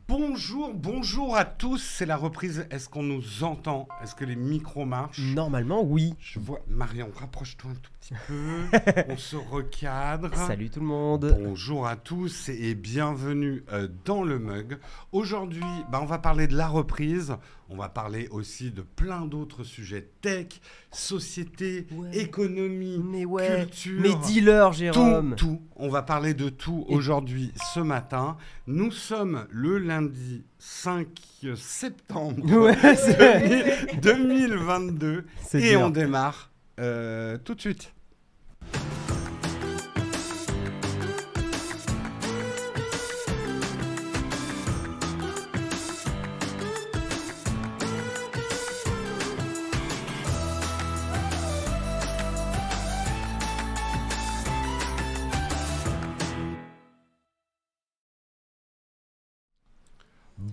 Bonjour à tous, c'est la reprise. Est-ce qu'on nous entend? Est-ce que les micros marchent? Normalement, oui. Je vois. Marion, rapproche-toi un tout petit peu. On se recadre. Salut tout le monde. Bonjour à tous et bienvenue dans le mug. Aujourd'hui, on va parler de la reprise. On va parler aussi de plein d'autres sujets. Tech, société, économie, culture. Mais dis-leur, Jérôme. Tout. On va parler de tout aujourd'hui, ce matin. Nous sommes le lundi 5 septembre 2022 et on démarre tout de suite.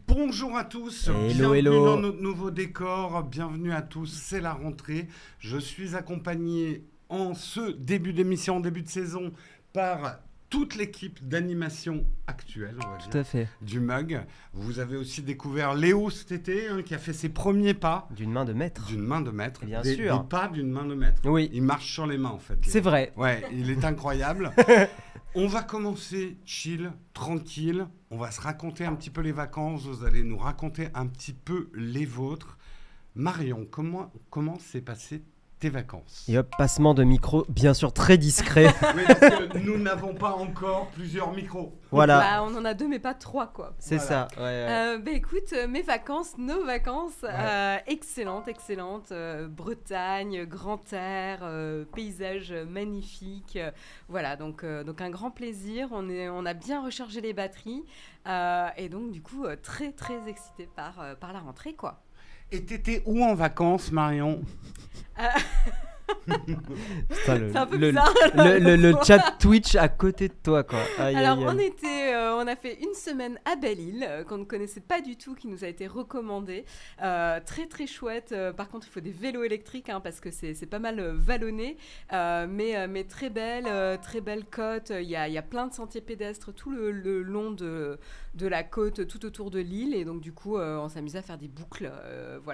Bonjour à tous, bienvenue dans notre nouveau décor, bienvenue à tous, c'est la rentrée. Je suis accompagné en ce début d'émission, en début de saison, par toute l'équipe d'animation actuelle, on va dire, tout à fait, du mug. Vous avez aussi découvert Léo cet été, qui a fait ses premiers pas. D'une main de maître. D'une main de maître. Bien sûr. Des pas d'une main de maître. Oui. Il marche sur les mains en fait. C'est vrai. Ouais, il est incroyable. On va commencer chill, tranquille. On va se raconter un petit peu les vacances. Vous allez nous raconter un petit peu les vôtres. Marion, comment s'est passé tes vacances? Et hop, passement de micro, bien sûr très discret. Oui, parce que nous n'avons pas encore plusieurs micros. Voilà. Bah, on en a 2 mais pas 3 quoi. C'est voilà. Ça. Ouais. Écoute, mes vacances, nos vacances, excellentes. Bretagne, grand air, paysage magnifique. Voilà, donc un grand plaisir. On a bien rechargé les batteries et donc du coup très excité par la rentrée quoi. Et t'étais où en vacances, Marion? Putain, c'est un peu bizarre. Le chat Twitch à côté de toi, quoi. Alors, on a fait une semaine à Belle-Île, qu'on ne connaissait pas du tout, qui nous a été recommandée. Très chouette. Par contre, il faut des vélos électriques, parce que c'est pas mal vallonné. Mais très belle côte. Il y a plein de sentiers pédestres tout le long de la côte, tout autour de l'île. Et donc, du coup, on s'amusait à faire des boucles,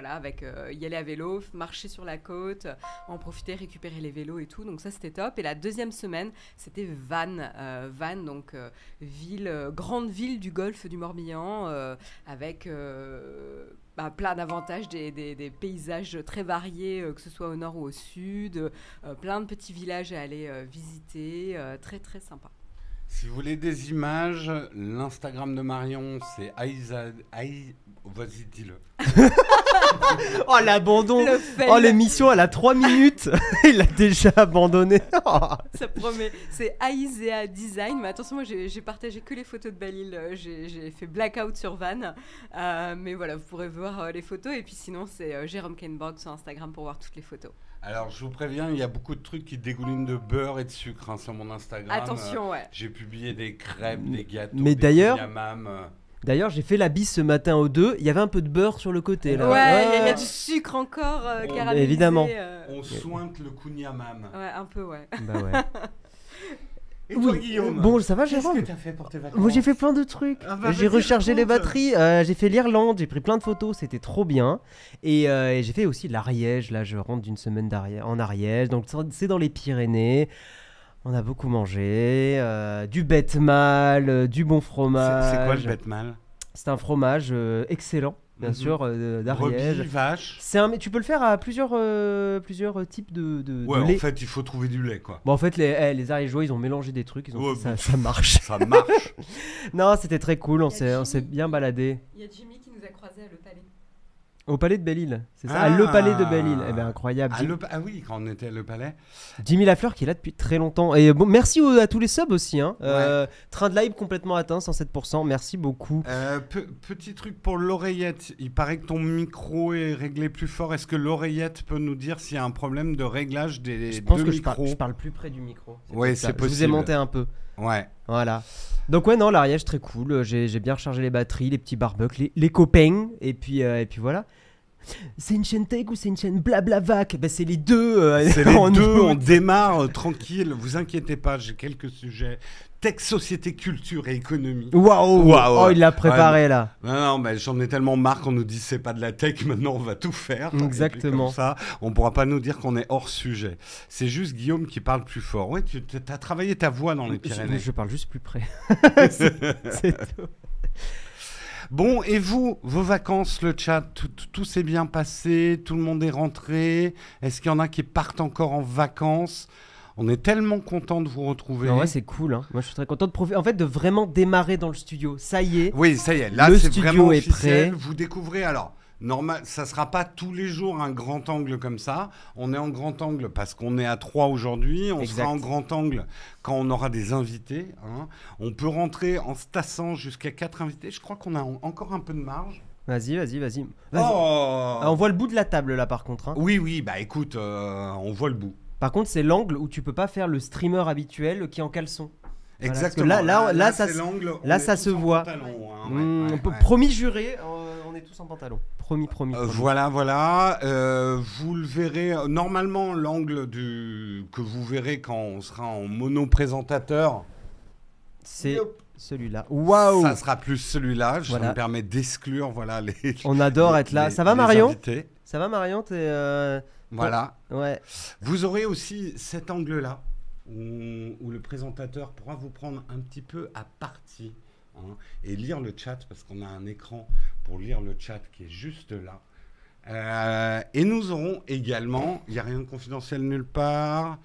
avec y aller à vélo, marcher sur la côte, en profiter, récupérer les vélos et tout, donc ça c'était top. Et la deuxième semaine c'était Vannes, donc grande ville du golfe du Morbihan, avec plein d'avantages, des paysages très variés, que ce soit au nord ou au sud, plein de petits villages à aller visiter, très sympa. Si vous voulez des images, l'Instagram de Marion, c'est vas-y, dis-le. Oh, l'abandon. Oh, l'émission, elle a 3 minutes. Il a déjà abandonné. Ça promet. C'est Aizea Design. Mais attention, moi, j'ai partagé que les photos de Belle-Île. J'ai fait blackout sur Vannes. Mais voilà, vous pourrez voir les photos. Et puis sinon, c'est Jérôme Kenborg sur Instagram pour voir toutes les photos. Alors, je vous préviens, il y a beaucoup de trucs qui dégoulinent de beurre et de sucre sur mon Instagram. Attention, ouais. J'ai publié des crêpes, des gâteaux, mais des d'ailleurs, D'ailleurs, j'ai fait la bise ce matin aux 2. Il y avait un peu de beurre sur le côté. Là. Ouais, il y a du sucre encore caramélisé. Évidemment. On sointe le kouign-amann. Ouais, un peu, ouais. Bah ouais. Et toi, Guillaume? Bon, ça va, Jérôme? Qu'est-ce que t'as fait pour tes vacances? Moi, j'ai fait plein de trucs. J'ai rechargé les batteries. J'ai fait l'Irlande. J'ai pris plein de photos. C'était trop bien. Et j'ai fait aussi l'Ariège. Là, je rentre d'une semaine en Ariège. Donc, c'est dans les Pyrénées. On a beaucoup mangé. Du Betmal, du bon fromage. C'est quoi le Betmal? C'est un fromage excellent. Bien sûr, d'Ariège. Brebis, vache. Tu peux le faire à plusieurs types de lait. En fait, il faut trouver du lait, quoi. Bon, en fait, les Ariégeois, ils ont mélangé des trucs. Ils ont dit, ça marche. Ça marche. Non, c'était très cool. On s'est bien baladé. Il y a Jimmy qui nous a croisés à Le Palais. Au Palais de Belle-Île, c'est ça, Le Palais de Belle-Île. Eh ben, incroyable. Oui, quand on était à Le Palais. Jimmy Lafleur qui est là depuis très longtemps. Et bon, merci à tous les subs aussi. Train de live complètement atteint, 107%. Merci beaucoup. Petit truc pour l'oreillette. Il paraît que ton micro est réglé plus fort. Est-ce que l'oreillette peut nous dire s'il y a un problème de réglage des deux micros? Je pense que je parle plus près du micro. Oui, c'est possible. Je vous ai monté un peu. Ouais. Voilà. Donc ouais, non, l'Ariège très cool. J'ai bien rechargé les batteries, les petits barbecues, les copains, et puis voilà. C'est une chaîne tech ou c'est une chaîne Blablavac? Ben c'est les deux. C'est les deux. On démarre tranquille. Vous inquiétez pas, j'ai quelques sujets Tech, société, culture et économie. Waouh. Oh, il l'a préparé là. Non, mais j'en ai tellement marre qu'on nous dit c'est pas de la tech, maintenant on va tout faire. Exactement. Comme ça, on pourra pas nous dire qu'on est hors sujet. C'est juste Guillaume qui parle plus fort. Ouais, tu as travaillé ta voix dans les Pyrénées. Je parle juste plus près. c'est tout. Bon, et vous, vos vacances, le chat, tout s'est bien passé, tout le monde est rentré. Est-ce qu'il y en a qui partent encore en vacances ? On est tellement content de vous retrouver. Non, ouais, c'est cool. Hein. Moi, je suis très content de profiter. En fait, de vraiment démarrer dans le studio. Ça y est. Oui, ça y est. Là, le c'est studio vraiment est officiel. prêt. Vous découvrez. Alors, normal, ça sera pas tous les jours un grand angle comme ça. On est en grand angle parce qu'on est à 3 aujourd'hui. On sera en grand angle quand on aura des invités. Hein. On peut rentrer en se tassant jusqu'à 4 invités. Je crois qu'on a encore un peu de marge. Vas-y. Oh On voit le bout de la table là, par contre. Hein. Oui. Bah écoute, on voit le bout. Par contre, c'est l'angle où tu peux pas faire le streamer habituel qui est en caleçon. Exactement. Voilà, là, ça, c'est l'angle. Là, ça se voit. Pantalon, ouais. Promis juré, on est tous en pantalon. Promis. Voilà. Vous le verrez. Normalement, l'angle que vous verrez quand on sera en mono-présentateur, c'est celui-là. Waouh. Ça sera plus celui-là. Je me permets d'exclure. Voilà, on adore être là. Ça va, Marion ? Invités. Ça va, Marion ? Voilà. Ouais. Vous aurez aussi cet angle-là où le présentateur pourra vous prendre un petit peu à partie et lire le chat parce qu'on a un écran pour lire le chat qui est juste là. Et nous aurons également, il n'y a rien de confidentiel nulle part,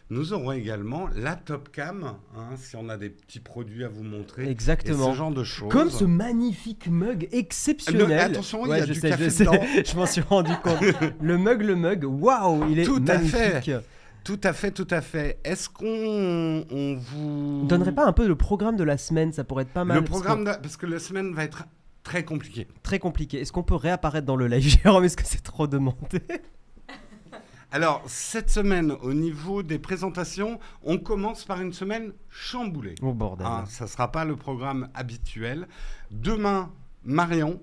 nous aurons également la top cam, si on a des petits produits à vous montrer. Exactement. Et ce genre de choses. Comme ce magnifique mug exceptionnel. Attention, il y a du café dedans. Je m'en suis rendu compte. Le mug, waouh, il est magnifique. Tout à fait. Est-ce qu'on vous donnerait pas un peu le programme de la semaine ? Ça pourrait être pas mal. Le programme, parce que la semaine va être très compliquée. Très compliqué. Est-ce qu'on peut réapparaître dans le live, Jérôme ? Est-ce que c'est trop demandé ? Alors, cette semaine, au niveau des présentations, on commence par une semaine chamboulée. Oh bordel. Ça ne sera pas le programme habituel. Demain, Marion,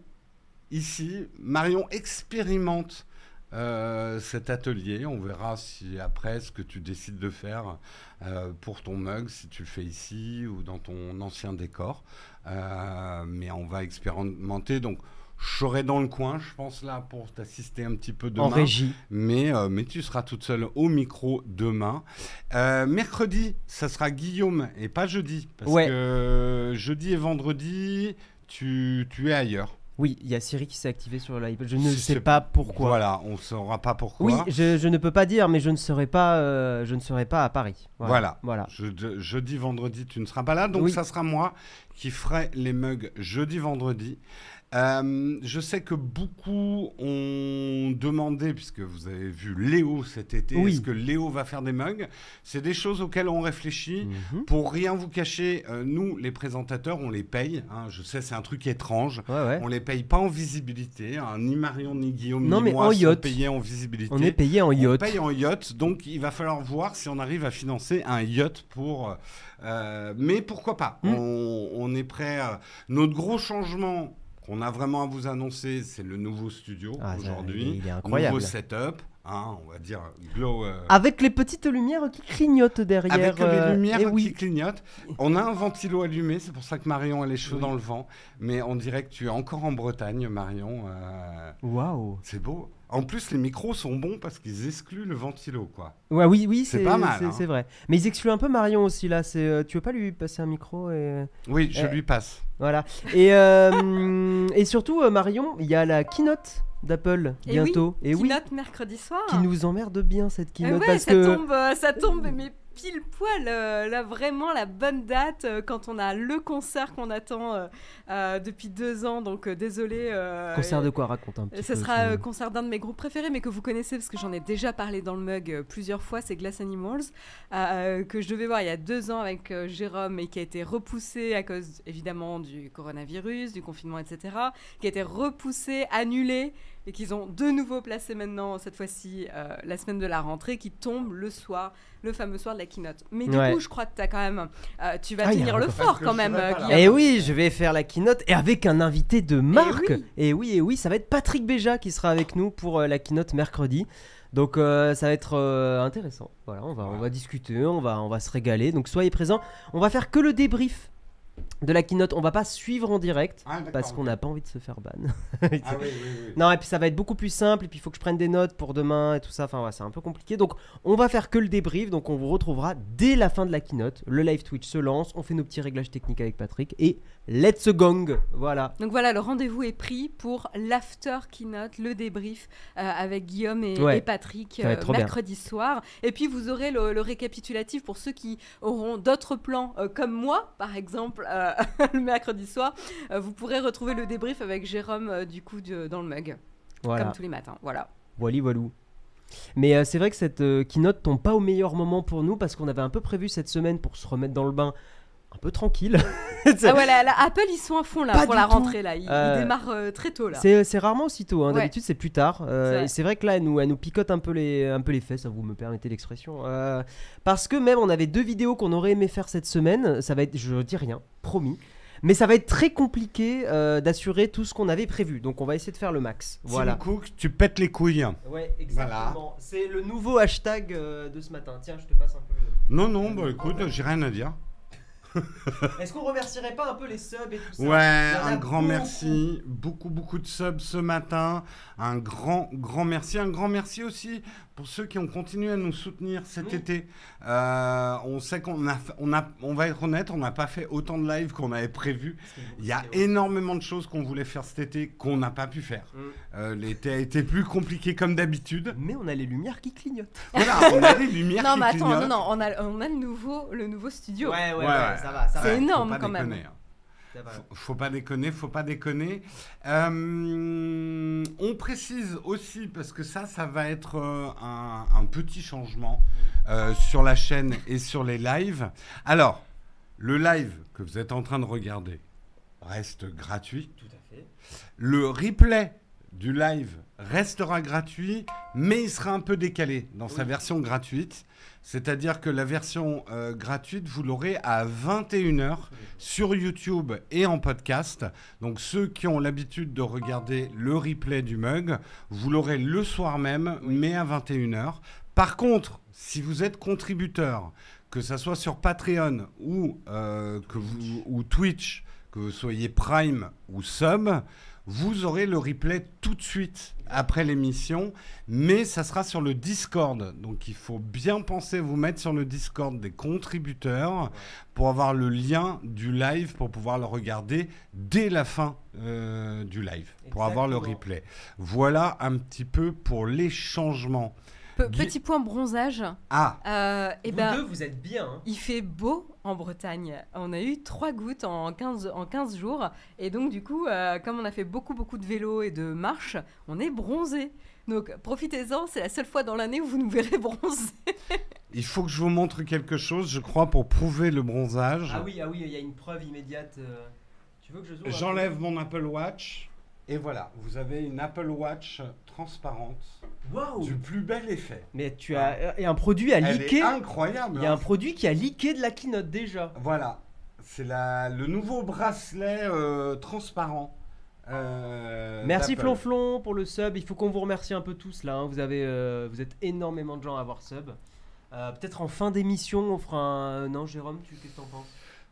ici. Marion expérimente cet atelier. On verra si après, ce que tu décides de faire pour ton mug, si tu le fais ici ou dans ton ancien décor. Mais on va expérimenter. Donc, je serai dans le coin, je pense, là, pour t'assister un petit peu demain. En régie. Mais tu seras toute seule au micro demain. Mercredi, ça sera Guillaume et pas jeudi. Parce que jeudi et vendredi, tu es ailleurs. Oui, il y a Siri qui s'est activée sur le live. Je ne sais pas pourquoi. Voilà, on ne saura pas pourquoi. Oui, je ne peux pas dire, mais je ne serai pas à Paris. Voilà. Jeudi, vendredi, tu ne seras pas là. Donc, ça sera moi qui ferai les mugs jeudi, vendredi. Je sais que beaucoup ont demandé, puisque vous avez vu Léo cet été, est-ce que Léo va faire des mugs ? C'est des choses auxquelles on réfléchit. Pour rien vous cacher, nous, les présentateurs, on les paye. Je sais, c'est un truc étrange. On les paye pas en visibilité. Ni Marion, ni Guillaume, ni moi sont payés en visibilité. On est payé en yacht. On paye en yacht, donc il va falloir voir si on arrive à financer un yacht pour... mais pourquoi pas ? On est prêt. Notre gros changement... qu'on a vraiment à vous annoncer, c'est le nouveau studio aujourd'hui. Il est incroyable. Nouveau setup, on va dire glow. Avec les petites lumières qui clignotent derrière. Avec les lumières qui clignotent. On a un ventilo allumé, c'est pour ça que Marion a les cheveux dans le vent. Mais on dirait que tu es encore en Bretagne, Marion. Waouh. C'est beau. En plus, les micros sont bons parce qu'ils excluent le ventilo, quoi. Oui, c'est pas mal. C'est vrai. Mais ils excluent un peu Marion aussi, là. Tu veux pas lui passer un micro Oui, je lui passe. Voilà. Et surtout, Marion, il y a la keynote d'Apple bientôt. Keynote mercredi soir. Qui nous emmerde bien, cette keynote. Parce ça tombe, mais pile poil, là, vraiment la bonne date quand on a le concert qu'on attend depuis 2 ans. Donc, désolé. Concert de quoi ? Raconte un petit peu. Ce sera concert d'un de mes groupes préférés, mais que vous connaissez parce que j'en ai déjà parlé dans le mug plusieurs fois. C'est Glass Animals, que je devais voir il y a 2 ans avec Jérôme et qui a été repoussé à cause, évidemment, du coronavirus, du confinement, etc. Qui a été repoussé, annulé, et qu'ils ont de nouveau placé maintenant, cette fois-ci, la semaine de la rentrée, qui tombe le soir, le fameux soir de la keynote. Mais du coup, je crois que t'as quand même, tu vas tenir le fort quand même, Guillaume. Et oui, je vais faire la keynote et avec un invité de marque. Et oui, ça va être Patrick Béja qui sera avec nous pour la keynote mercredi. Donc ça va être intéressant. Voilà, on va discuter, on va se régaler. Donc soyez présents. On va faire que le débrief de la keynote, on va pas suivre en direct parce qu'on n'a pas envie de se faire ban. Oui. Non, et puis ça va être beaucoup plus simple, et puis il faut que je prenne des notes pour demain et tout ça, enfin ouais, c'est un peu compliqué. Donc on va faire que le débrief, donc on vous retrouvera dès la fin de la keynote. Le live Twitch se lance, on fait nos petits réglages techniques avec Patrick et let's gang. Voilà. Donc voilà, le rendez-vous est pris pour l'after keynote, le débrief avec Guillaume et Patrick mercredi soir. Et puis vous aurez le récapitulatif pour ceux qui auront d'autres plans comme moi, par exemple. Le mercredi soir, vous pourrez retrouver le débrief avec Jérôme du coup dans le mug, comme tous les matins. Voilà. Voilou. Mais c'est vrai que cette keynote tombe pas au meilleur moment pour nous parce qu'on avait un peu prévu cette semaine pour se remettre dans le bain un peu tranquille. Apple ils sont à fond là pour la rentrée là. Ils démarrent très tôt là. C'est rarement aussi tôt. Hein. D'habitude c'est plus tard. Et c'est vrai que là elle nous picote un peu les fesses. Ça vous me permettez l'expression. Parce que même on avait 2 vidéos qu'on aurait aimé faire cette semaine. Ça va être, je dis rien, promis. Mais ça va être très compliqué d'assurer tout ce qu'on avait prévu. Donc on va essayer de faire le max. Voilà. Tim Cook, tu pètes les couilles. Ouais, exactement. Voilà. C'est le nouveau hashtag de ce matin. Tiens, je te passe un peu. Non, bah écoute, j'ai rien à dire. Est-ce qu'on remercierait pas un peu les subs et tout ça? Ouais, un grand merci. Beaucoup de subs ce matin. Un grand merci. Un grand merci aussi pour ceux qui ont continué à nous soutenir cet été. On sait on va être honnête, on n'a pas fait autant de live qu'on avait prévu. Il y a énormément de choses qu'on voulait faire cet été qu'on n'a pas pu faire. L'été a été plus compliqué comme d'habitude. Mais on a les lumières qui clignotent. Voilà, on a les lumières qui clignotent. Non, on a le nouveau studio. Ouais, ça va. C'est énorme quand même. Faut pas déconner. On précise aussi, parce que ça va être un petit changement sur la chaîne et sur les lives. Alors, le live que vous êtes en train de regarder reste gratuit. Tout à fait. Le replay du live restera gratuit, mais il sera un peu décalé dans sa version gratuite. C'est-à-dire que la version gratuite, vous l'aurez à 21h sur YouTube et en podcast. Donc ceux qui ont l'habitude de regarder le replay du mug, vous l'aurez le soir même, mais à 21h. Par contre, si vous êtes contributeur, que ça soit sur Patreon ou Twitch, que vous soyez Prime ou Sub, vous aurez le replay tout de suite après l'émission, mais ça sera sur le Discord. Donc il faut bien penser à vous mettre sur le Discord des contributeurs pour avoir le lien du live, pour pouvoir le regarder dès la fin du live, pour avoir le replay. Voilà un petit peu pour les changements. Petit point bronzage. Vous deux, vous êtes bien. Hein. Il fait beau en Bretagne. On a eu 3 gouttes en 15 jours. Et donc, du coup, comme on a fait beaucoup de vélo et de marche, on est bronzé. Donc, profitez-en. C'est la seule fois dans l'année où vous nous verrez bronzer. Il faut que je vous montre quelque chose, je crois, pour prouver le bronzage. Ah oui, il y a une preuve immédiate. Tu veux que je zoome? J'enlève mon Apple Watch. Et voilà, vous avez une Apple Watch transparente. Wow. Du plus bel effet. Mais tu as... Et un produit a leaké. Elle est incroyable. Il y a un produit qui a leaké de la keynote déjà. Voilà. C'est le nouveau bracelet transparent. Merci Flonflon pour le sub. Il faut qu'on vous remercie un peu tous là. Hein. Vous êtes énormément de gens à avoir sub. Peut-être en fin d'émission, on fera un... Non, Jérôme, qu'est-ce que t'en penses?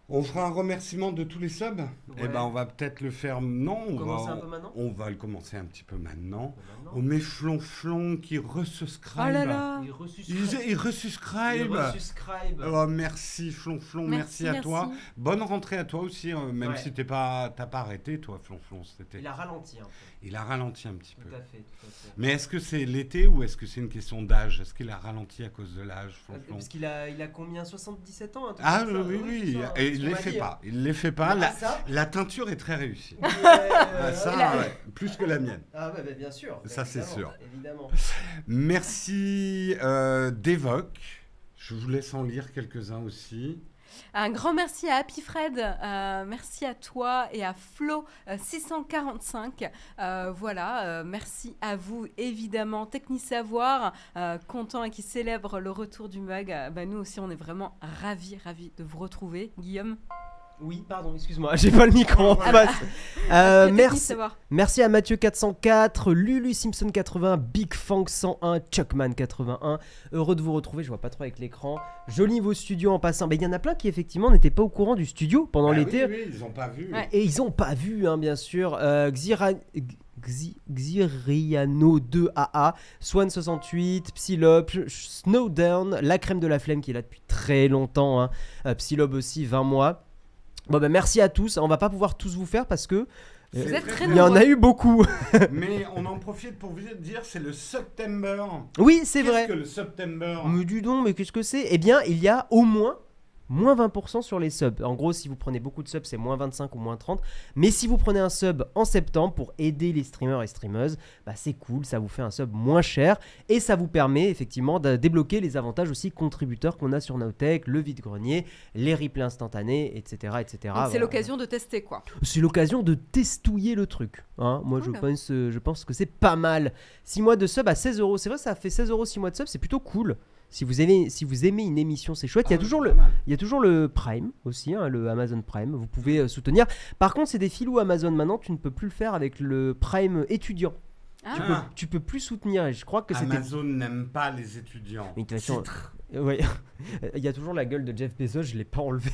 On fera un remerciement de tous les subs. Eh ben, on va peut-être le faire. Non, on va le commencer un petit peu maintenant. On met Flonflon qui resuscribe. Oh là là. Il resuscribe. Oh, merci Flonflon, merci à toi. Bonne rentrée à toi aussi, même si t'as pas arrêté, toi, Flonflon. Il a ralenti un peu. Il a ralenti un petit peu. Tout à fait. Mais est-ce que c'est l'été ou est-ce que c'est une question d'âge? Est-ce qu'il a ralenti à cause de l'âge, Flonflon? Parce qu'il a combien? 77 ans? Oui. Et il ne les fait pas. La teinture est très réussie. Plus que la mienne. Ah ouais, bien sûr. Ça, c'est sûr. Évidemment. Merci Devoc. Je vous laisse en lire quelques-uns aussi. Un grand merci à Happy Fred, merci à toi et à Flo 645. Voilà, merci à vous évidemment. Technisavoir, content et qui célèbre le retour du mug. Nous aussi, on est vraiment ravis de vous retrouver. Guillaume. Oui, pardon, excuse-moi, j'ai pas le micro en face. Merci à Mathieu 404, Lulu Simpson 80, Big Fang 101, Chuckman 81. Heureux de vous retrouver, je vois pas trop avec l'écran. Joli vos studios en passant. Il y en a plein qui effectivement n'étaient pas au courant du studio pendant l'été. Oui, ils ont pas vu. Ouais. Et ils ont pas vu, hein, bien sûr. Xiriano 2AA, Swan 68, Psylob, Snowdown, la crème de la flemme qui est là depuis très longtemps. Hein. Psylob aussi, 20 mois. Bon merci à tous, on va pas pouvoir tous vous faire parce que vous êtes très il y en a eu beaucoup. Mais on en profite pour vous dire, c'est le September. Oui, c'est vrai. Qu'est-ce que le September ? Mais dis donc, mais qu'est-ce que c'est ? Eh bien, il y a au moins moins 20% sur les subs. En gros, si vous prenez beaucoup de subs, c'est moins 25 ou moins 30. Mais si vous prenez un sub en septembre pour aider les streamers et streameuses, c'est cool, ça vous fait un sub moins cher et ça vous permet effectivement de débloquer les avantages aussi contributeurs qu'on a sur Nowtech, le vide-grenier, les replays instantanés, etc. etc. Donc c'est l'occasion de tester quoi. C'est l'occasion de testouiller le truc. Hein. Moi, je pense que c'est pas mal. 6 mois de sub à 16 €. C'est vrai, ça fait 16 € 6 mois de sub, c'est plutôt cool. Si vous aimez une émission, c'est chouette. Il y a toujours le Prime aussi, hein, le Amazon Prime. Vous pouvez soutenir. Par contre, c'est des filous Amazon. Maintenant, tu ne peux plus le faire avec le Prime étudiant. Tu peux plus soutenir. Je crois que Amazon n'aime pas les étudiants. Mais ouais. Il y a toujours la gueule de Jeff Bezos. Je l'ai pas enlevé.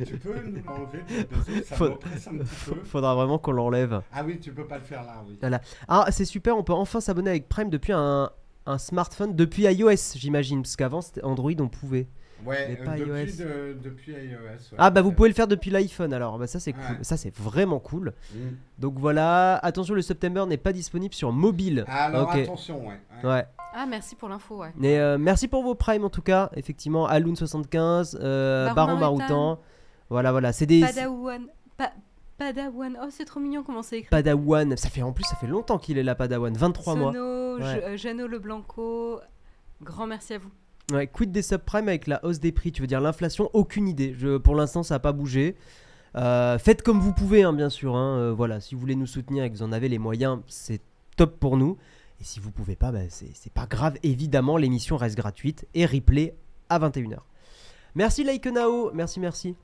Tu peux nous l'enlever, Jeff Bezos, ça m'oppresse un petit peu. Faudra vraiment qu'on l'enlève. Ah oui, tu peux pas le faire là. Oui. Voilà. Ah, c'est super. On peut enfin s'abonner avec Prime depuis un smartphone, depuis iOS, j'imagine, parce qu'avant c'était Android, on pouvait. Ouais, depuis iOS. Ouais, ah vous pouvez le faire depuis l'iPhone alors, ça c'est cool, ça c'est vraiment cool. Donc voilà, attention, le September n'est pas disponible sur mobile. Alors attention, ouais. Ah merci pour l'info, ouais. Mais merci pour vos primes en tout cas, effectivement, Alun75, Baron Maroutan. Voilà, c'est des... Padawan, oh c'est trop mignon comment c'est écrit. Padawan, ça fait longtemps qu'il est là, Padawan, 23 mois. Jeannot Leblanco, grand merci à vous. Ouais, quid des subprimes avec la hausse des prix, tu veux dire l'inflation, aucune idée. Pour l'instant ça n'a pas bougé. Faites comme vous pouvez, hein, bien sûr. Hein. Voilà, si vous voulez nous soutenir et que vous en avez les moyens, c'est top pour nous. Et si vous pouvez pas, c'est pas grave. Évidemment, l'émission reste gratuite et replay à 21h. Merci Laikenao, merci.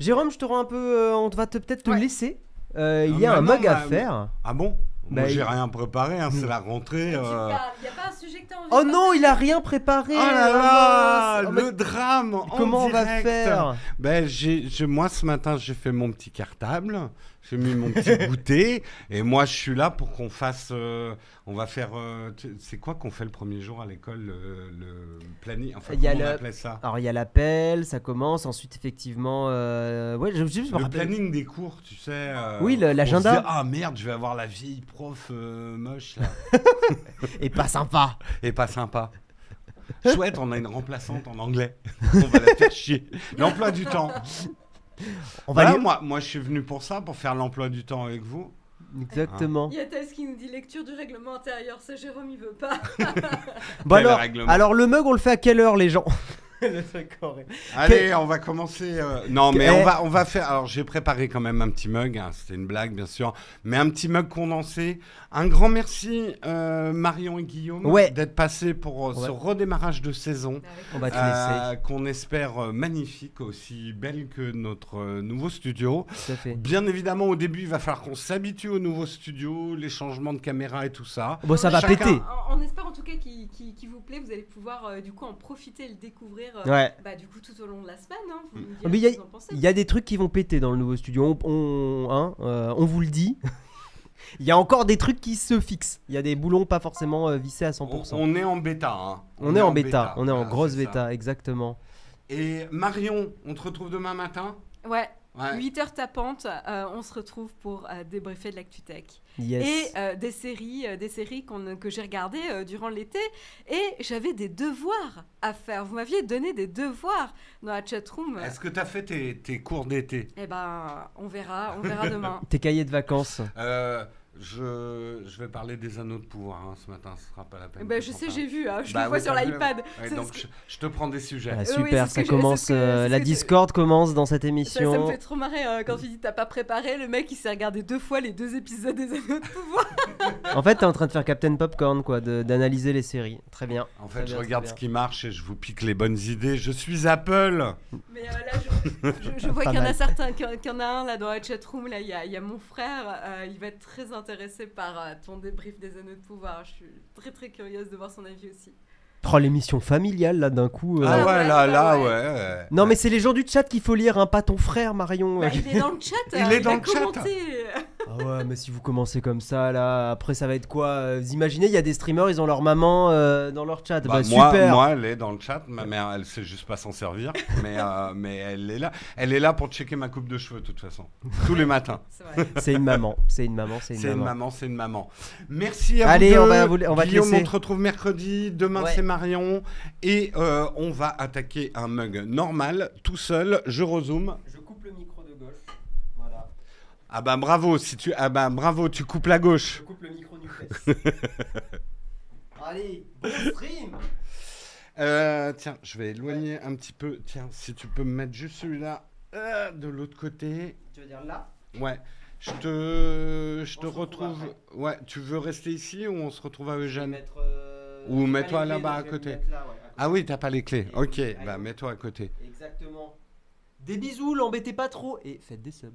Jérôme, je te rends un peu. On va peut-être te laisser. Il y a un mug à faire. Ah bon ? Moi, j'ai rien préparé, hein, c'est la rentrée. Il n'y a pas un sujet que tu as envie de non, il a rien préparé. Oh là là, le drame. Comment on va faire ? Moi, ce matin, j'ai fait mon petit cartable. J'ai mis mon petit goûter. Et moi, je suis là pour qu'on fasse... on va faire... c'est quoi qu'on fait le premier jour à l'école, le planning ? Enfin, comment on appelait ça ? Alors, il y a l'appel, ça commence. Ensuite, effectivement... le planning des cours, tu sais. Oui, l'agenda. On se dit, ah merde, je vais avoir la vieille prof moche, là. Et pas sympa. Chouette, on a une remplaçante en anglais. On va la faire chier. L'emploi du temps. Moi, je suis venu pour ça, pour faire l'emploi du temps avec vous. Exactement. Il y a Tess qui nous dit lecture du règlement intérieur. Ça, Jérôme, il veut pas. Alors, le mug, on le fait à quelle heure, les gens ? Allez, on va commencer. Non, mais on va faire. Alors, j'ai préparé quand même un petit mug. Hein, c'était une blague, bien sûr. Mais un petit mug condensé. Un grand merci, Marion et Guillaume, d'être passés pour ce redémarrage de saison. On va te laisser. Qu'on espère magnifique, aussi belle que notre nouveau studio. Tout à fait. Bien évidemment, au début, il va falloir qu'on s'habitue au nouveau studio, les changements de caméra et tout ça. Bon, ça va péter. On espère en tout cas qu'il vous plaît. Vous allez pouvoir du coup en profiter et le découvrir. Du coup tout au long de la semaine, hein, vous me direz ce que vous en pensez. Il y a des trucs qui vont péter dans le nouveau studio, on vous le dit. Il y a encore des trucs qui se fixent. Il y a des boulons pas forcément vissés à 100%. On est en bêta. Hein. On est en bêta, on est en grosse bêta, exactement. Et Marion, on te retrouve demain matin ? Ouais. 8h tapantes, on se retrouve pour débriefer de l'ActuTech. Yes. Et des séries que j'ai regardées durant l'été. Et j'avais des devoirs à faire. Vous m'aviez donné des devoirs dans la chatroom. Est-ce que tu as fait tes cours d'été ? Eh ben, on verra demain. Tes cahiers de vacances. Je vais parler des anneaux de pouvoir ce matin, ce sera pas la peine. Je sais, j'ai vu, je le vois sur l'iPad. Ouais, donc je te prends des sujets. Ah, super, ça commence, la Discord commence dans cette émission. Ça me fait trop marrer quand tu dis t'as pas préparé, le mec il s'est regardé 2 fois les 2 épisodes des anneaux de pouvoir. En fait t'es en train de faire Captain Popcorn quoi, d'analyser les séries, très bien. En fait je regarde ce qui marche et je vous pique les bonnes idées, je suis Apple. Mais là je vois qu'il y en a certains, qu'il y en a un là dans la chatroom, là il y a mon frère, il va être très intéressé par ton débrief des anneaux de pouvoir. Je suis très très curieuse de voir son avis aussi. Oh, l'émission familiale là d'un coup. Ah ouais, ouais. Non mais c'est les gens du chat qu'il faut lire, pas ton frère Marion. Il est dans le chat. Il est dans le chat. Ah ouais, mais si vous commencez comme ça là, après ça va être quoi? Vous imaginez, il y a des streamers, ils ont leur maman dans leur chat. Super. Moi, elle est dans le chat. Ma mère, elle sait juste pas s'en servir, mais elle est là. Elle est là pour checker ma coupe de cheveux de toute façon, tous les matins. C'est une maman. C'est une maman. Merci à vous. Allez, on va Guillaume, on te retrouve mercredi. Demain, c'est Marion et on va attaquer un mug normal, tout seul. Je rezoome. Je coupe le micro de gauche. Ah bah bravo, tu coupes la gauche. Je coupe le micro du fesse. Allez, bon stream. Tiens, je vais éloigner un petit peu. Tiens, si tu peux me mettre juste celui-là de l'autre côté. Tu veux dire là? Ouais. Je te retrouve. Ouais, tu veux rester ici ou on se retrouve à Eugène? Ou mets-toi là-bas à côté. Ah oui, t'as pas les clés. Ok, bah mets-toi à côté. Exactement. Des bisous, l'embêtez pas trop et faites des subs.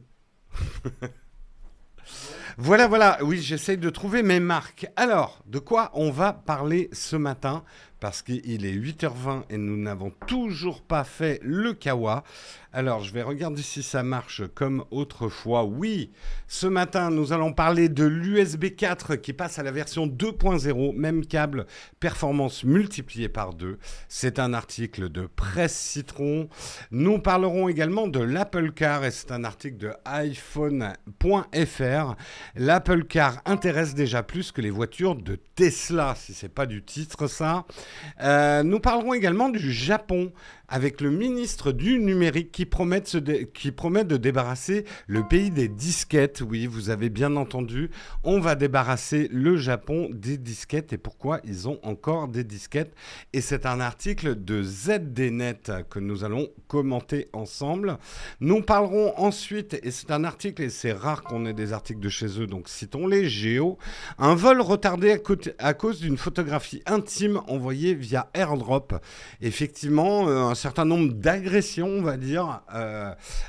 Voilà, oui, j'essaye de trouver mes marques. Alors, de quoi on va parler ce matin? Parce qu'il est 8h20 et nous n'avons toujours pas fait le kawa. Alors, je vais regarder si ça marche comme autrefois. Oui, ce matin, nous allons parler de l'USB 4 qui passe à la version 2.0, même câble, performance multipliée par 2. C'est un article de Presse Citron. Nous parlerons également de l'Apple Car et c'est un article de iPhone.fr. L'Apple Car intéresse déjà plus que les voitures de Tesla, si ce n'est pas du titre ça. Nous parlerons également du Japon avec le ministre du numérique qui promet de débarrasser le pays des disquettes. Oui, vous avez bien entendu, on va débarrasser le Japon des disquettes. Et pourquoi ils ont encore des disquettes? Et c'est un article de ZDNet que nous allons commenter ensemble. Nous parlerons ensuite, et c'est un article, et c'est rare qu'on ait des articles de chez eux, donc citons-les, Géo. Un vol retardé à cause d'une photographie intime envoyée via AirDrop. Effectivement, un certain nombre d'agressions, on va dire,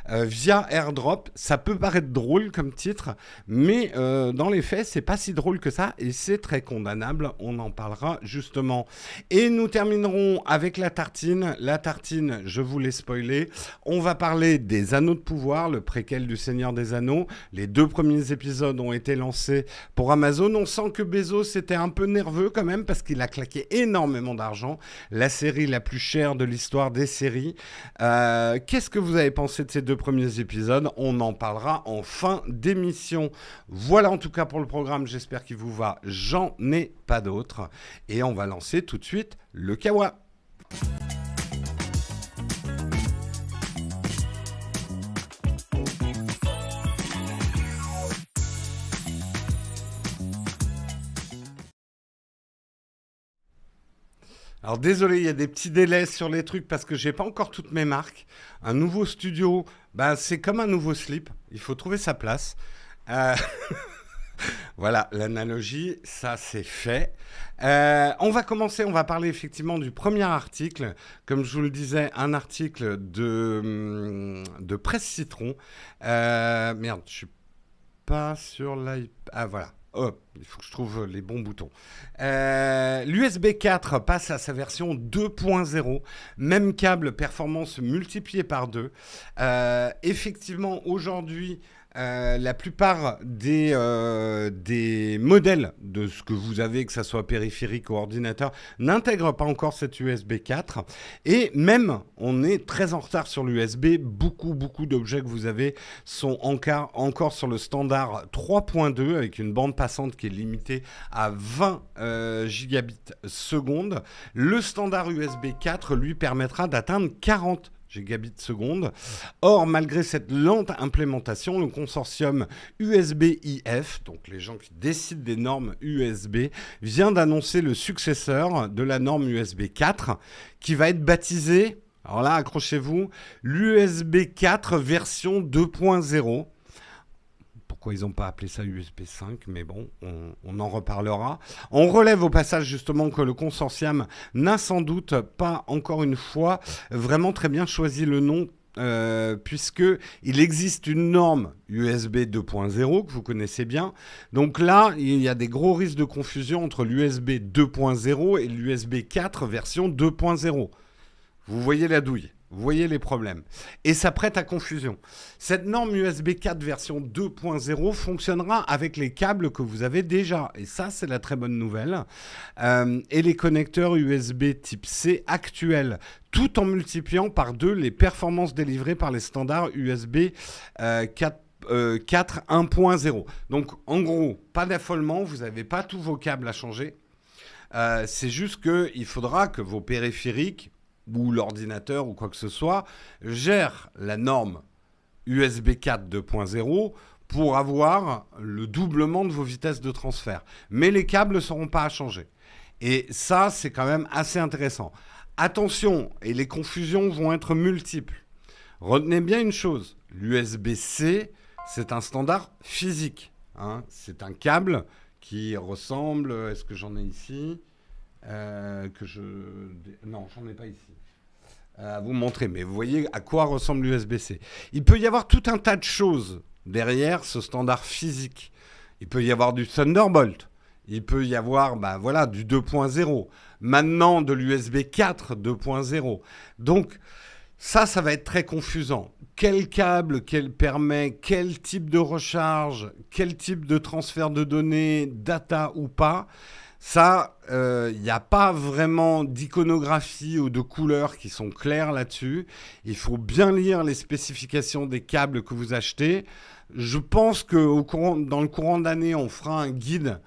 via AirDrop. Ça peut paraître drôle comme titre, mais dans les faits, c'est pas si drôle que ça et c'est très condamnable. On en parlera justement. Et nous terminerons avec la tartine. La tartine, je vous l'ai spoilé. On va parler des Anneaux de pouvoir, le préquel du Seigneur des Anneaux. Les 2 premiers épisodes ont été lancés pour Amazon. On sent que Bezos était un peu nerveux quand même parce qu'il a claqué énormément d'argent. La série la plus chère de l'histoire des séries. Qu'est-ce que vous avez pensé de ces 2 premiers épisodes? On en parlera en fin d'émission. Voilà en tout cas pour le programme, j'espère qu'il vous va. J'en ai pas d'autres. Et on va lancer tout de suite le kawa. Alors désolé, il y a des petits délais sur les trucs parce que j'ai pas encore toutes mes marques. Un nouveau studio, c'est comme un nouveau slip. Il faut trouver sa place. Voilà, l'analogie, ça c'est fait. On va commencer, on va parler effectivement du premier article. Comme je vous le disais, un article de Presse Citron. Merde, je suis pas sur l'iPad. Ah voilà. Oh, il faut que je trouve les bons boutons. L'USB 4 passe à sa version 2.0. Même câble, performance multipliée par 2. Effectivement, aujourd'hui, la plupart des modèles de ce que vous avez, que ce soit périphérique ou ordinateur, n'intègrent pas encore cette USB 4. Et même, on est très en retard sur l'USB. Beaucoup d'objets que vous avez sont encore sur le standard 3.2 avec une bande passante qui est limitée à 20 gigabits seconde. Le standard USB 4 lui permettra d'atteindre 40 gigabits seconde. Or, malgré cette lente implémentation, le consortium USB-IF, donc les gens qui décident des normes USB, vient d'annoncer le successeur de la norme USB 4, qui va être baptisé, alors là, accrochez-vous, l'USB 4 version 2.0. Pourquoi ils n'ont pas appelé ça USB 5, mais bon, on en reparlera. On relève au passage justement que le consortium n'a sans doute pas, encore une fois, vraiment très bien choisi le nom, puisqu'il existe une norme USB 2.0 que vous connaissez bien. Donc là, il y a des gros risques de confusion entre l'USB 2.0 et l'USB 4 version 2.0. Vous voyez la douille. Vous voyez les problèmes. Et ça prête à confusion. Cette norme USB 4 version 2.0 fonctionnera avec les câbles que vous avez déjà. Et ça, c'est la très bonne nouvelle. Et les connecteurs USB type C actuels, tout en multipliant par 2 les performances délivrées par les standards USB 4 1.0. Donc, en gros, pas d'affolement. Vous n'avez pas tous vos câbles à changer. C'est juste qu'il faudra que vos périphériques ou l'ordinateur ou quoi que ce soit, gère la norme USB 4 2.0 pour avoir le doublement de vos vitesses de transfert. Mais les câbles ne seront pas à changer. Et ça, c'est quand même assez intéressant. Attention, et les confusions vont être multiples. Retenez bien une chose, l'USB-C, c'est un standard physique. Hein. C'est un câble qui ressemble... Est-ce que j'en ai ici ? Non, j'en ai pas ici. À vous montrer, mais vous voyez à quoi ressemble l'USB-C. Il peut y avoir tout un tas de choses derrière ce standard physique. Il peut y avoir du Thunderbolt. Il peut y avoir du 2.0. Maintenant, de l'USB 4 2.0. Donc, ça va être très confusant. Quel câble permet, quel type de recharge, quel type de transfert de données, data ou pas. Ça, il n'y a pas vraiment d'iconographie ou de couleurs qui sont claires là-dessus. Il faut bien lire les spécifications des câbles que vous achetez. Je pense que dans le courant d'année, on fera un guide.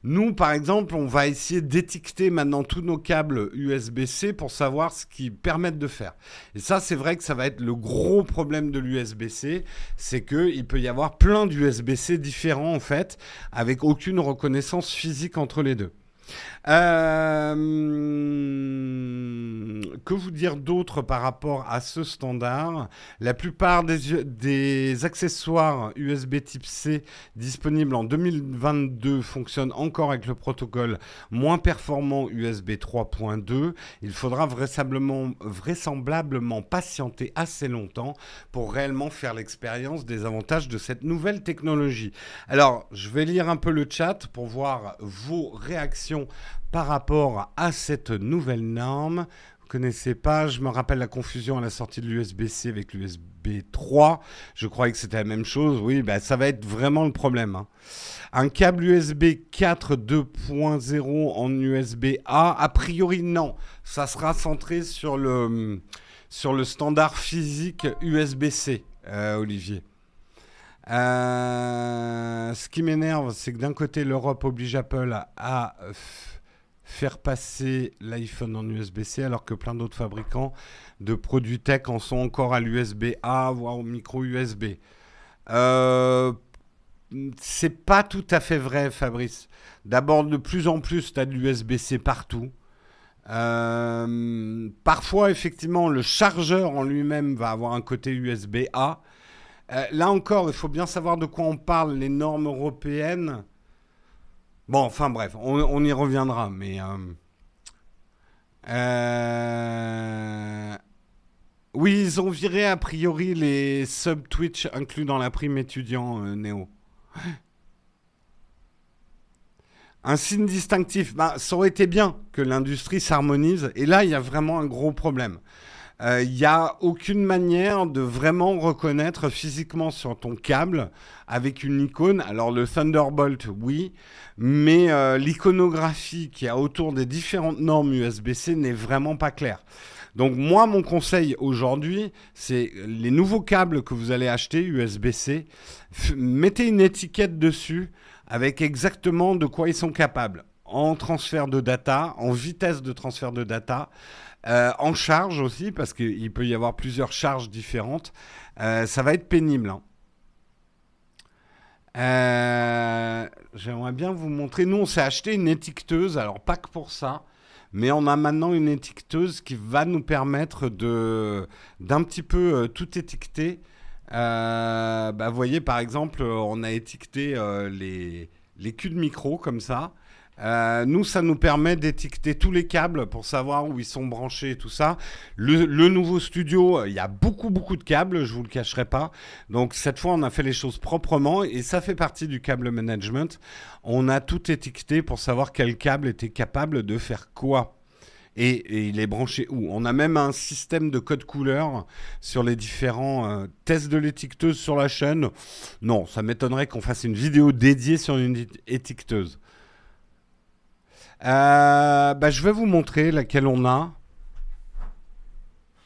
Nous, par exemple, on va essayer d'étiqueter maintenant tous nos câbles USB-C pour savoir ce qu'ils permettent de faire. Et ça, c'est vrai que ça va être le gros problème de l'USB-C, c'est qu'il peut y avoir plein d'USB-C différents, en fait, avec aucune reconnaissance physique entre les deux. Que vous dire d'autre par rapport à ce standard ? La plupart des accessoires USB type C disponibles en 2022 fonctionnent encore avec le protocole moins performant USB 3.2. Il faudra vraisemblablement patienter assez longtemps pour réellement faire l'expérience des avantages de cette nouvelle technologie. Alors, je vais lire un peu le chat pour voir vos réactions par rapport à cette nouvelle norme. Vous ne connaissez pas, je me rappelle la confusion à la sortie de l'USB-C avec l'USB 3. Je croyais que c'était la même chose. Oui, ça va être vraiment le problème. Hein. Un câble USB 4 2.0 en USB-A, a priori non. Ça sera centré sur le standard physique USB-C, Olivier. Ce qui m'énerve, c'est que d'un côté, l'Europe oblige Apple à faire passer l'iPhone en USB-C, alors que plein d'autres fabricants de produits tech en sont encore à l'USB-A, voire au micro-USB. C'est pas tout à fait vrai, Fabrice. D'abord, de plus en plus, tu as de l'USB-C partout. Parfois, effectivement, le chargeur en lui-même va avoir un côté USB-A. Là encore, il faut bien savoir de quoi on parle, les normes européennes. Bon, enfin bref, on y reviendra, mais... Oui, ils ont viré a priori les subs Twitch inclus dans la prime étudiant, Néo. Un signe distinctif, ça aurait été bien que l'industrie s'harmonise, et là, il y a vraiment un gros problème. Il n'y a aucune manière de vraiment reconnaître physiquement sur ton câble avec une icône. Alors le Thunderbolt, oui, mais l'iconographie qu'il y a autour des différentes normes USB-C n'est vraiment pas claire. Donc moi, mon conseil aujourd'hui, c'est les nouveaux câbles que vous allez acheter USB-C, mettez une étiquette dessus avec exactement de quoi ils sont capables. en transfert de data, en vitesse de transfert de data, en charge aussi, parce qu'il peut y avoir plusieurs charges différentes. Ça va être pénible. J'aimerais bien vous montrer. Nous, on s'est acheté une étiqueteuse, alors pas que pour ça, mais on a maintenant une étiqueteuse qui va nous permettre d'un petit peu tout étiqueter. Vous voyez, par exemple, on a étiqueté les culs de micro comme ça. Nous, ça nous permet d'étiqueter tous les câbles pour savoir où ils sont branchés et tout ça. Le nouveau studio, il y a beaucoup de câbles, je vous le cacherai pas. Donc cette fois, on a fait les choses proprement et ça fait partie du câble management. On a tout étiqueté pour savoir quel câble était capable de faire quoi. Et il est branché où? On a même un système de code couleur sur les différents tests de l'étiqueteuse sur la chaîne. Non, ça m'étonnerait qu'on fasse une vidéo dédiée sur une étiqueteuse. Je vais vous montrer laquelle on a.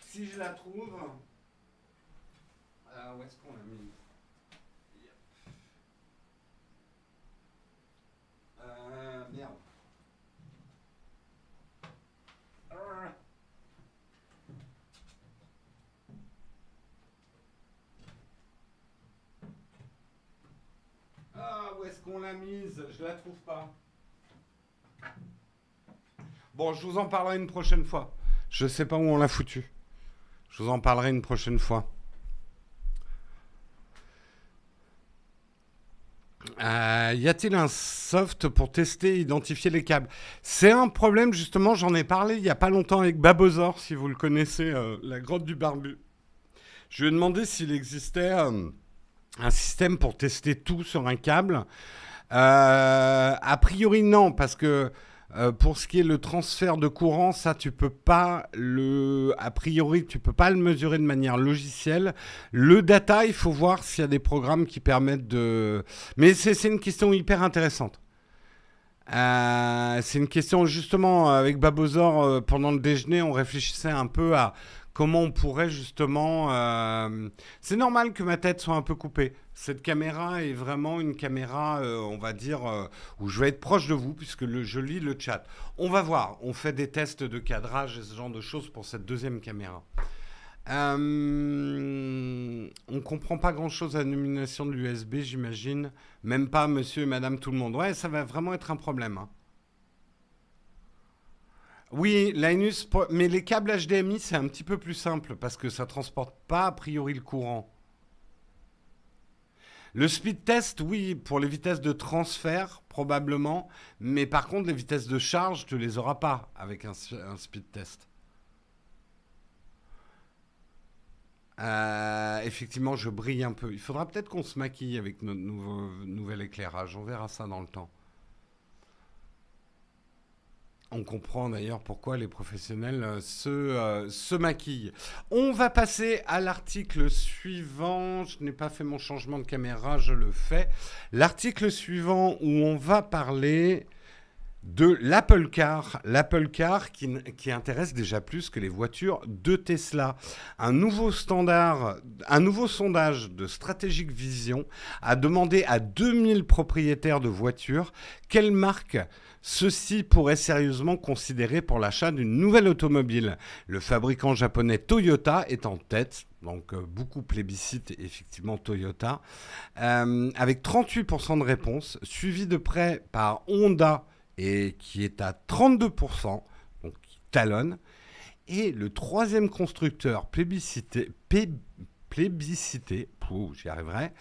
Si je la trouve. Où est-ce qu'on l'a mis? Merde. Où est-ce qu'on l'a mise? Je la trouve pas. Bon, je vous en parlerai une prochaine fois. Je sais pas où on l'a foutu. Je vous en parlerai une prochaine fois. Y a-t-il un soft pour tester et identifier les câbles? C'est un problème, justement, j'en ai parlé il n'y a pas longtemps avec Babosaur, si vous le connaissez, la grotte du barbu. Je lui ai demandé s'il existait un système pour tester tout sur un câble. A priori, non, parce que pour ce qui est le transfert de courant, ça, tu peux pas a priori, tu peux pas le mesurer de manière logicielle. Le data, il faut voir s'il y a des programmes qui permettent de... Mais c'est une question hyper intéressante. C'est une question, justement, avec Babosaur, pendant le déjeuner, on réfléchissait un peu à comment on pourrait justement... C'est normal que ma tête soit un peu coupée. Cette caméra est vraiment une caméra, on va dire, où je vais être proche de vous, puisque je lis le chat. On va voir, on fait des tests de cadrage et ce genre de choses pour cette deuxième caméra. On ne comprend pas grand-chose à la nomination de l'USB, j'imagine. Même pas monsieur et madame tout le monde. Ouais, ça va vraiment être un problème. Hein. Oui, Linus, mais les câbles HDMI, c'est un petit peu plus simple parce que ça ne transporte pas a priori le courant. Le speed test, oui, pour les vitesses de transfert, probablement. Mais par contre, les vitesses de charge, tu ne les auras pas avec un speed test. Effectivement, je brille un peu. Il faudra peut-être qu'on se maquille avec notre nouvel éclairage. On verra ça dans le temps. On comprend d'ailleurs pourquoi les professionnels se maquillent. On va passer à l'article suivant. Je n'ai pas fait mon changement de caméra, je le fais. L'article suivant où on va parler de l'Apple Car. L'Apple Car qui intéresse déjà plus que les voitures de Tesla. Un nouveau sondage de Strategic Vision a demandé à 2000 propriétaires de voitures quelle marque ceux-ci pourraient sérieusement considérer pour l'achat d'une nouvelle automobile. Le fabricant japonais Toyota est en tête, donc beaucoup plébiscite effectivement Toyota, avec 38% de réponses, suivi de près par Honda, et qui est à 32%, donc qui talonne. Et le troisième constructeur plébiscité, j'y arriverai,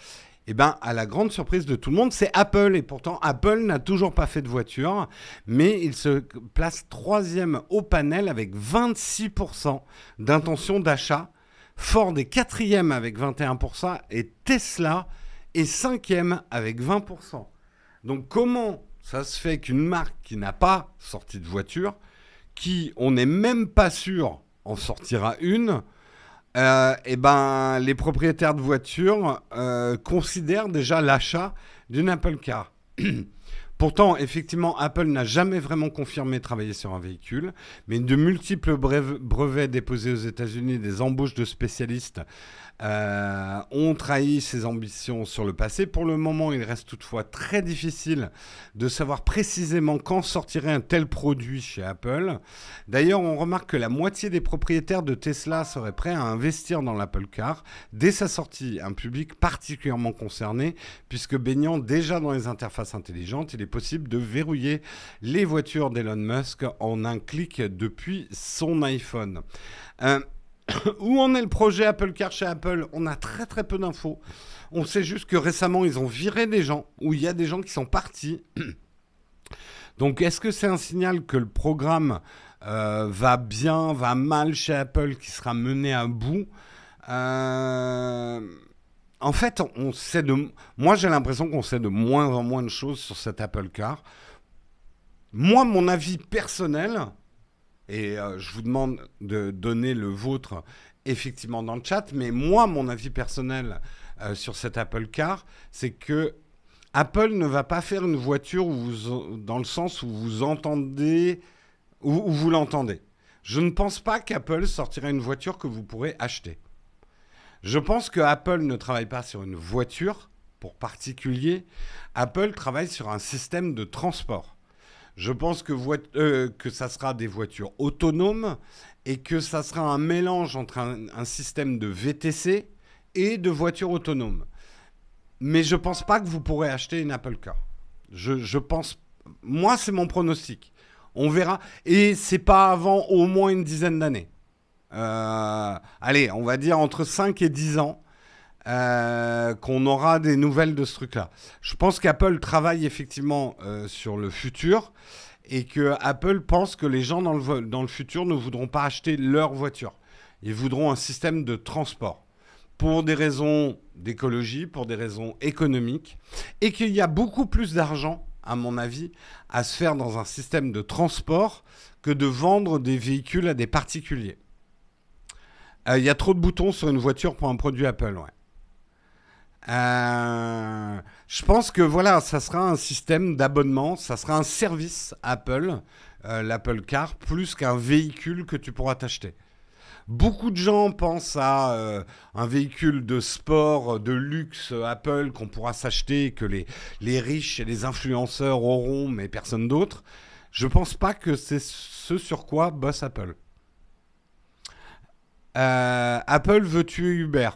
eh ben, à la grande surprise de tout le monde, c'est Apple. Et pourtant, Apple n'a toujours pas fait de voiture, mais il se place troisième au panel avec 26% d'intention d'achat. Ford est quatrième avec 21% et Tesla est cinquième avec 20%. Donc comment ça se fait qu'une marque qui n'a pas sorti de voiture, qui on n'est même pas sûr en sortira une, eh ben, les propriétaires de voitures considèrent déjà l'achat d'une Apple Car. Pourtant, effectivement, Apple n'a jamais vraiment confirmé travailler sur un véhicule, mais de multiples brevets déposés aux États-Unis, des embauches de spécialistes ont trahi ses ambitions sur le passé. Pour le moment, il reste toutefois très difficile de savoir précisément quand sortirait un tel produit chez Apple. D'ailleurs, on remarque que la moitié des propriétaires de Tesla seraient prêts à investir dans l'Apple Car dès sa sortie, un public particulièrement concerné, puisque baignant déjà dans les interfaces intelligentes, il est possible de verrouiller les voitures d'Elon Musk en un clic depuis son iPhone. Où en est le projet Apple Car chez Apple? On a très très peu d'infos. On sait juste que récemment, ils ont viré des gens, où il y a des gens qui sont partis. Donc, est-ce que c'est un signal que le programme va bien, va mal chez Apple, qui sera mené à bout? En fait, moi, j'ai l'impression qu'on sait de moins en moins de choses sur cet Apple Car. Moi, mon avis personnel... Et je vous demande de donner le vôtre effectivement dans le chat. Mais moi, mon avis personnel sur cet Apple Car, c'est que Apple ne va pas faire une voiture dans le sens où vous entendez, où vous l'entendez. Je ne pense pas qu'Apple sortira une voiture que vous pourrez acheter. Je pense que Apple ne travaille pas sur une voiture pour particulier. Apple travaille sur un système de transport. Je pense que ça sera des voitures autonomes et que ça sera un mélange entre un système de VTC et de voitures autonomes. Mais je ne pense pas que vous pourrez acheter une Apple Car. Je pense... Moi, c'est mon pronostic. On verra. Et ce n'est pas avant au moins une dizaine d'années. Allez, on va dire entre 5 et 10 ans. Qu'on aura des nouvelles de ce truc-là. Je pense qu'Apple travaille effectivement sur le futur et que Apple pense que les gens dans le futur ne voudront pas acheter leur voiture. Ils voudront un système de transport pour des raisons d'écologie, pour des raisons économiques, et qu'il y a beaucoup plus d'argent, à mon avis, à se faire dans un système de transport que de vendre des véhicules à des particuliers. Il y a trop de boutons sur une voiture pour un produit Apple, ouais. Je pense que voilà, ça sera un système d'abonnement, ça sera un service Apple, l'Apple Car, plus qu'un véhicule que tu pourras t'acheter. Beaucoup de gens pensent à un véhicule de sport, de luxe Apple qu'on pourra s'acheter, que les riches et les influenceurs auront, mais personne d'autre. Je ne pense pas que c'est ce sur quoi bosse Apple. Apple veut tuer Uber.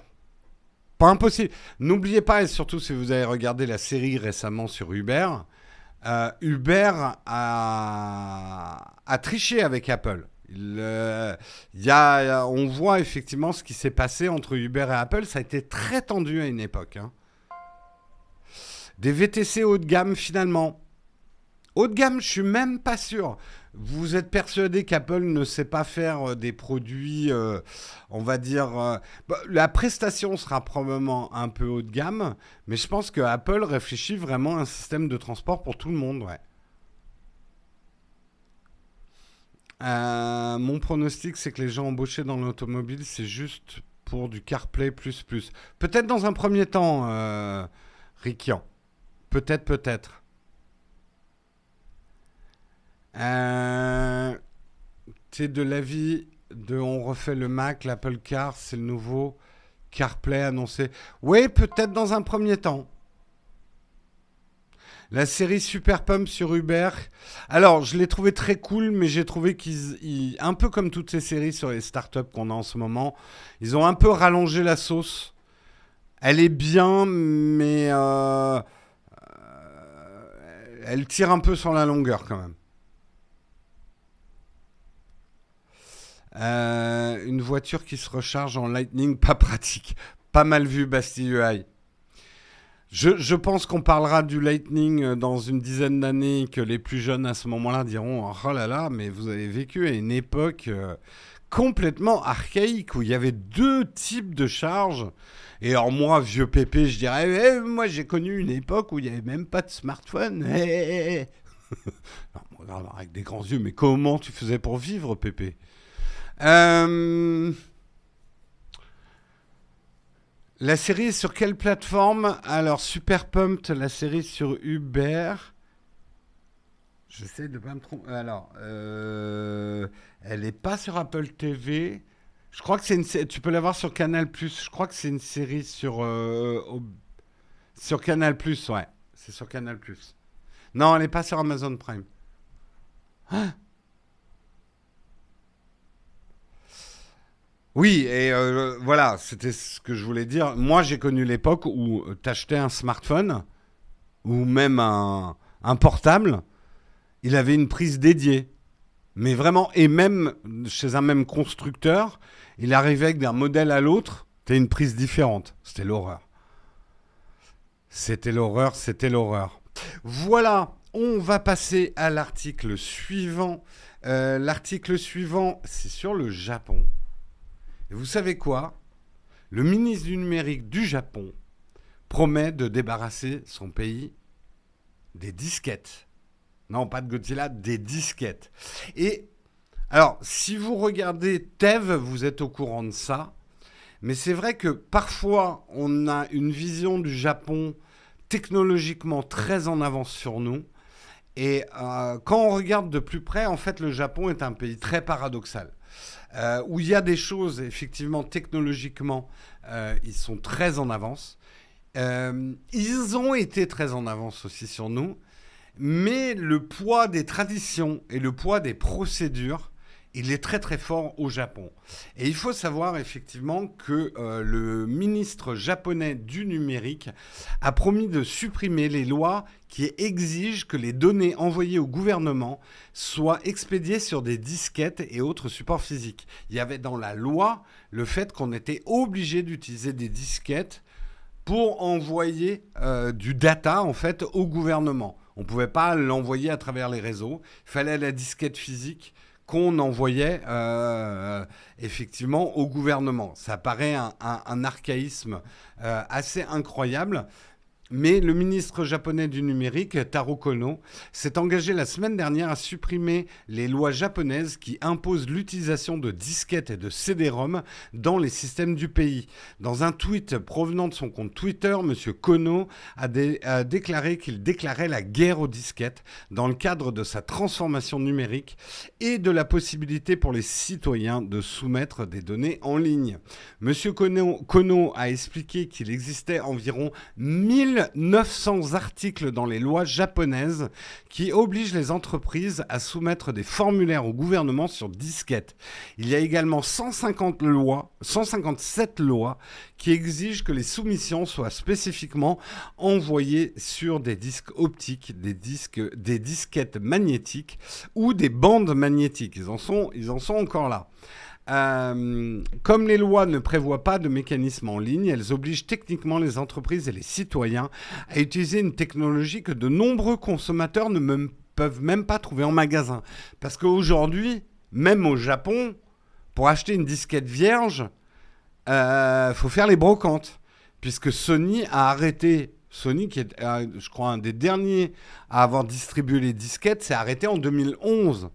Pas impossible. N'oubliez pas, et surtout si vous avez regardé la série récemment sur Uber, Uber a triché avec Apple. On voit effectivement ce qui s'est passé entre Uber et Apple. Ça a été très tendu à une époque. Hein. Des VTC haut de gamme finalement. Haut de gamme, je suis même pas sûr. Vous êtes persuadé qu'Apple ne sait pas faire des produits, on va dire... la prestation sera probablement un peu haut de gamme, mais je pense que Apple réfléchit vraiment à un système de transport pour tout le monde, ouais. Mon pronostic, c'est que les gens embauchés dans l'automobile, c'est juste pour du CarPlay++. Peut-être dans un premier temps, Rikian. Peut-être. T'es de l'avis de on refait le Mac, l'Apple Car, c'est le nouveau CarPlay annoncé. Oui, peut-être dans un premier temps. La série Super Pump sur Uber. Alors, je l'ai trouvé très cool, mais j'ai trouvé qu'ils, un peu comme toutes ces séries sur les startups qu'on a en ce moment, ils ont un peu rallongé la sauce. Elle est bien, mais elle tire un peu sur la longueur quand même. Une voiture qui se recharge en Lightning, pas pratique. Pas mal vu, Bastille UI. Je pense qu'on parlera du Lightning dans une dizaine d'années, que les plus jeunes à ce moment-là diront « Oh là là, mais vous avez vécu à une époque complètement archaïque où il y avait 2 types de charges. » Et alors moi, vieux pépé, je dirais moi j'ai connu une époque où il n'y avait même pas de smartphone. Non, regarde, avec des grands yeux, mais comment tu faisais pour vivre, pépé ? La série est sur quelle plateforme ? Alors, Super Pumped, la série sur Uber. J'essaie de pas me tromper. Alors, elle n'est pas sur Apple TV. Je crois que c'est une. Tu peux la voir sur Canal+. Je crois que c'est une série sur Canal+. Ouais, c'est sur Canal+. Non, elle n'est pas sur Amazon Prime. Hein. Oui, et voilà, c'était ce que je voulais dire. Moi, j'ai connu l'époque où t'achetais un smartphone ou même un portable, il avait une prise dédiée. Mais vraiment, et même chez un même constructeur, il arrivait que d'un modèle à l'autre, t'as une prise différente. C'était l'horreur. C'était l'horreur, c'était l'horreur. Voilà, on va passer à l'article suivant. L'article suivant, c'est sur le Japon. Et vous savez quoi? Le ministre du numérique du Japon promet de débarrasser son pays des disquettes. Non, pas de Godzilla, des disquettes. Et alors, si vous regardez TEV, vous êtes au courant de ça. Mais c'est vrai que parfois, on a une vision du Japon technologiquement très en avance sur nous. Et quand on regarde de plus près, en fait, le Japon est un pays très paradoxal. Où il y a des choses, effectivement, technologiquement, ils sont très en avance. Ils ont été très en avance aussi sur nous. Mais le poids des traditions et le poids des procédures, il est très très fort au Japon. Et il faut savoir effectivement que le ministre japonais du numérique a promis de supprimer les lois qui exigent que les données envoyées au gouvernement soient expédiées sur des disquettes et autres supports physiques. Il y avait dans la loi le fait qu'on était obligé d'utiliser des disquettes pour envoyer du data en fait au gouvernement. On ne pouvait pas l'envoyer à travers les réseaux. Il fallait la disquette physique qu'on envoyait effectivement au gouvernement. Ça paraît un archaïsme assez incroyable. Mais le ministre japonais du numérique, Taro Kono, s'est engagé la semaine dernière à supprimer les lois japonaises qui imposent l'utilisation de disquettes et de CD-ROM dans les systèmes du pays. Dans un tweet provenant de son compte Twitter, M. Kono a déclaré qu'il déclarait la guerre aux disquettes dans le cadre de sa transformation numérique et de la possibilité pour les citoyens de soumettre des données en ligne. M. Kono a expliqué qu'il existait environ 1900 articles dans les lois japonaises qui obligent les entreprises à soumettre des formulaires au gouvernement sur disquette. Il y a également 157 lois qui exigent que les soumissions soient spécifiquement envoyées sur des disques optiques, des disquettes magnétiques ou des bandes magnétiques. Ils en sont encore là. Comme les lois ne prévoient pas de mécanisme en ligne, elles obligent techniquement les entreprises et les citoyens à utiliser une technologie que de nombreux consommateurs ne peuvent même pas trouver en magasin. Parce qu'aujourd'hui, même au Japon, pour acheter une disquette vierge, faut faire les brocantes. Puisque Sony a arrêté, Sony qui est, je crois, un des derniers à avoir distribué les disquettes, s'est arrêté en 2011.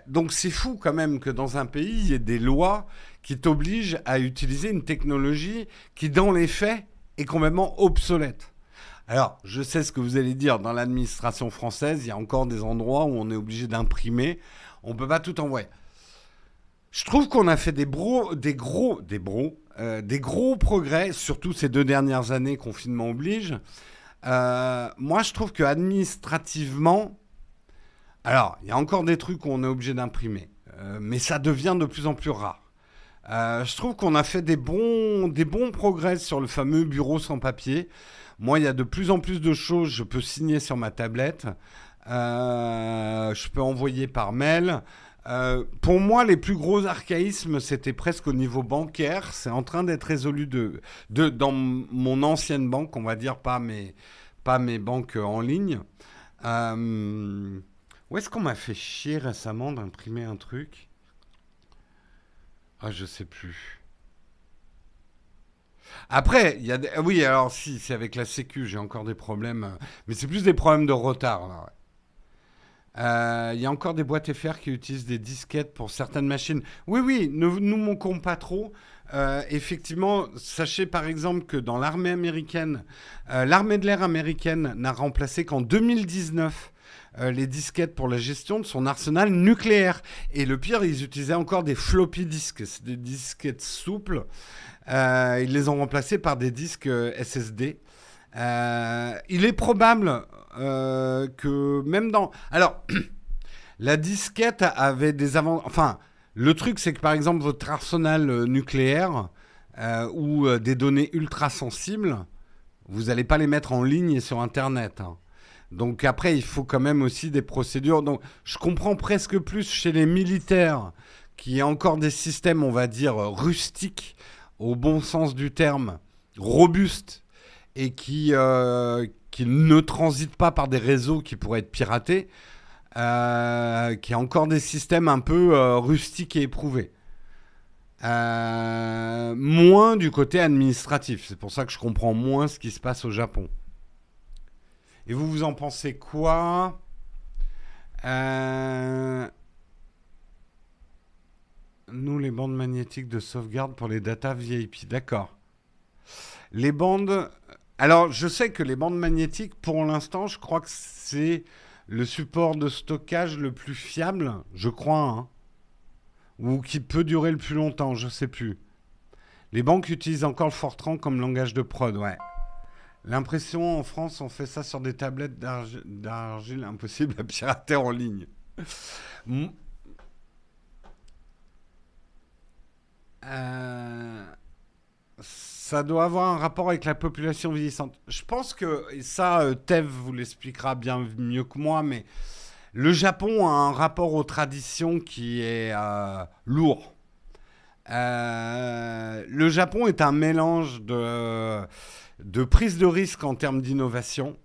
Donc c'est fou quand même que dans un pays, il y ait des lois qui t'obligent à utiliser une technologie qui, dans les faits, est complètement obsolète. Alors, je sais ce que vous allez dire, dans l'administration française, il y a encore des endroits où on est obligé d'imprimer, on ne peut pas tout envoyer. Je trouve qu'on a fait des gros progrès, surtout ces 2 dernières années, confinement oblige. Moi, je trouve qu'administrativement, alors, il y a encore des trucs où on est obligé d'imprimer, mais ça devient de plus en plus rare. Je trouve qu'on a fait des bons progrès sur le fameux bureau sans papier. Moi, il y a de plus en plus de choses. Je peux signer sur ma tablette. Je peux envoyer par mail. Pour moi, les plus gros archaïsmes, c'était presque au niveau bancaire. C'est en train d'être résolu dans mon ancienne banque, on va dire, pas mes banques en ligne. Où est-ce qu'on m'a fait chier récemment d'imprimer un truc? Ah, je sais plus. Après, il y a oui, alors si, c'est avec la Sécu, j'ai encore des problèmes. Mais c'est plus des problèmes de retard, là, ouais. Il y a encore des boîtes FR qui utilisent des disquettes pour certaines machines. Oui, ne nous moquons pas trop. Effectivement, sachez par exemple que dans l'armée américaine, l'armée de l'air américaine n'a remplacé qu'en 2019 les disquettes pour la gestion de son arsenal nucléaire. Et le pire, ils utilisaient encore des floppy disks, c'est des disquettes souples. Ils les ont remplacés par des disques SSD. Il est probable que même dans... Alors, la disquette avait des avantages... Enfin, le truc, c'est que par exemple, votre arsenal nucléaire ou des données ultra sensibles, vous n'allez pas les mettre en ligne sur Internet. Hein. Donc après, il faut quand même aussi des procédures. Donc, je comprends presque plus chez les militaires qu'il y a encore des systèmes, on va dire, rustiques, au bon sens du terme, robustes, et qui ne transitent pas par des réseaux qui pourraient être piratés, qui a encore des systèmes un peu rustiques et éprouvés. Moins du côté administratif. C'est pour ça que je comprends moins ce qui se passe au Japon. Et vous, vous en pensez quoi ? Nous, les bandes magnétiques de sauvegarde pour les data VIP. D'accord. Les bandes... Alors, je sais que les bandes magnétiques, pour l'instant, je crois que c'est le support de stockage le plus fiable, je crois, hein, ou qui peut durer le plus longtemps, je sais plus. Les banques utilisent encore le Fortran comme langage de prod, ouais. L'impression, en France, on fait ça sur des tablettes d'argile, impossible à pirater en ligne. Ça doit avoir un rapport avec la population vieillissante. Je pense que, et ça, Tev vous l'expliquera bien mieux que moi, mais le Japon a un rapport aux traditions qui est lourd. Le Japon est un mélange de prise de risque en termes d'innovation,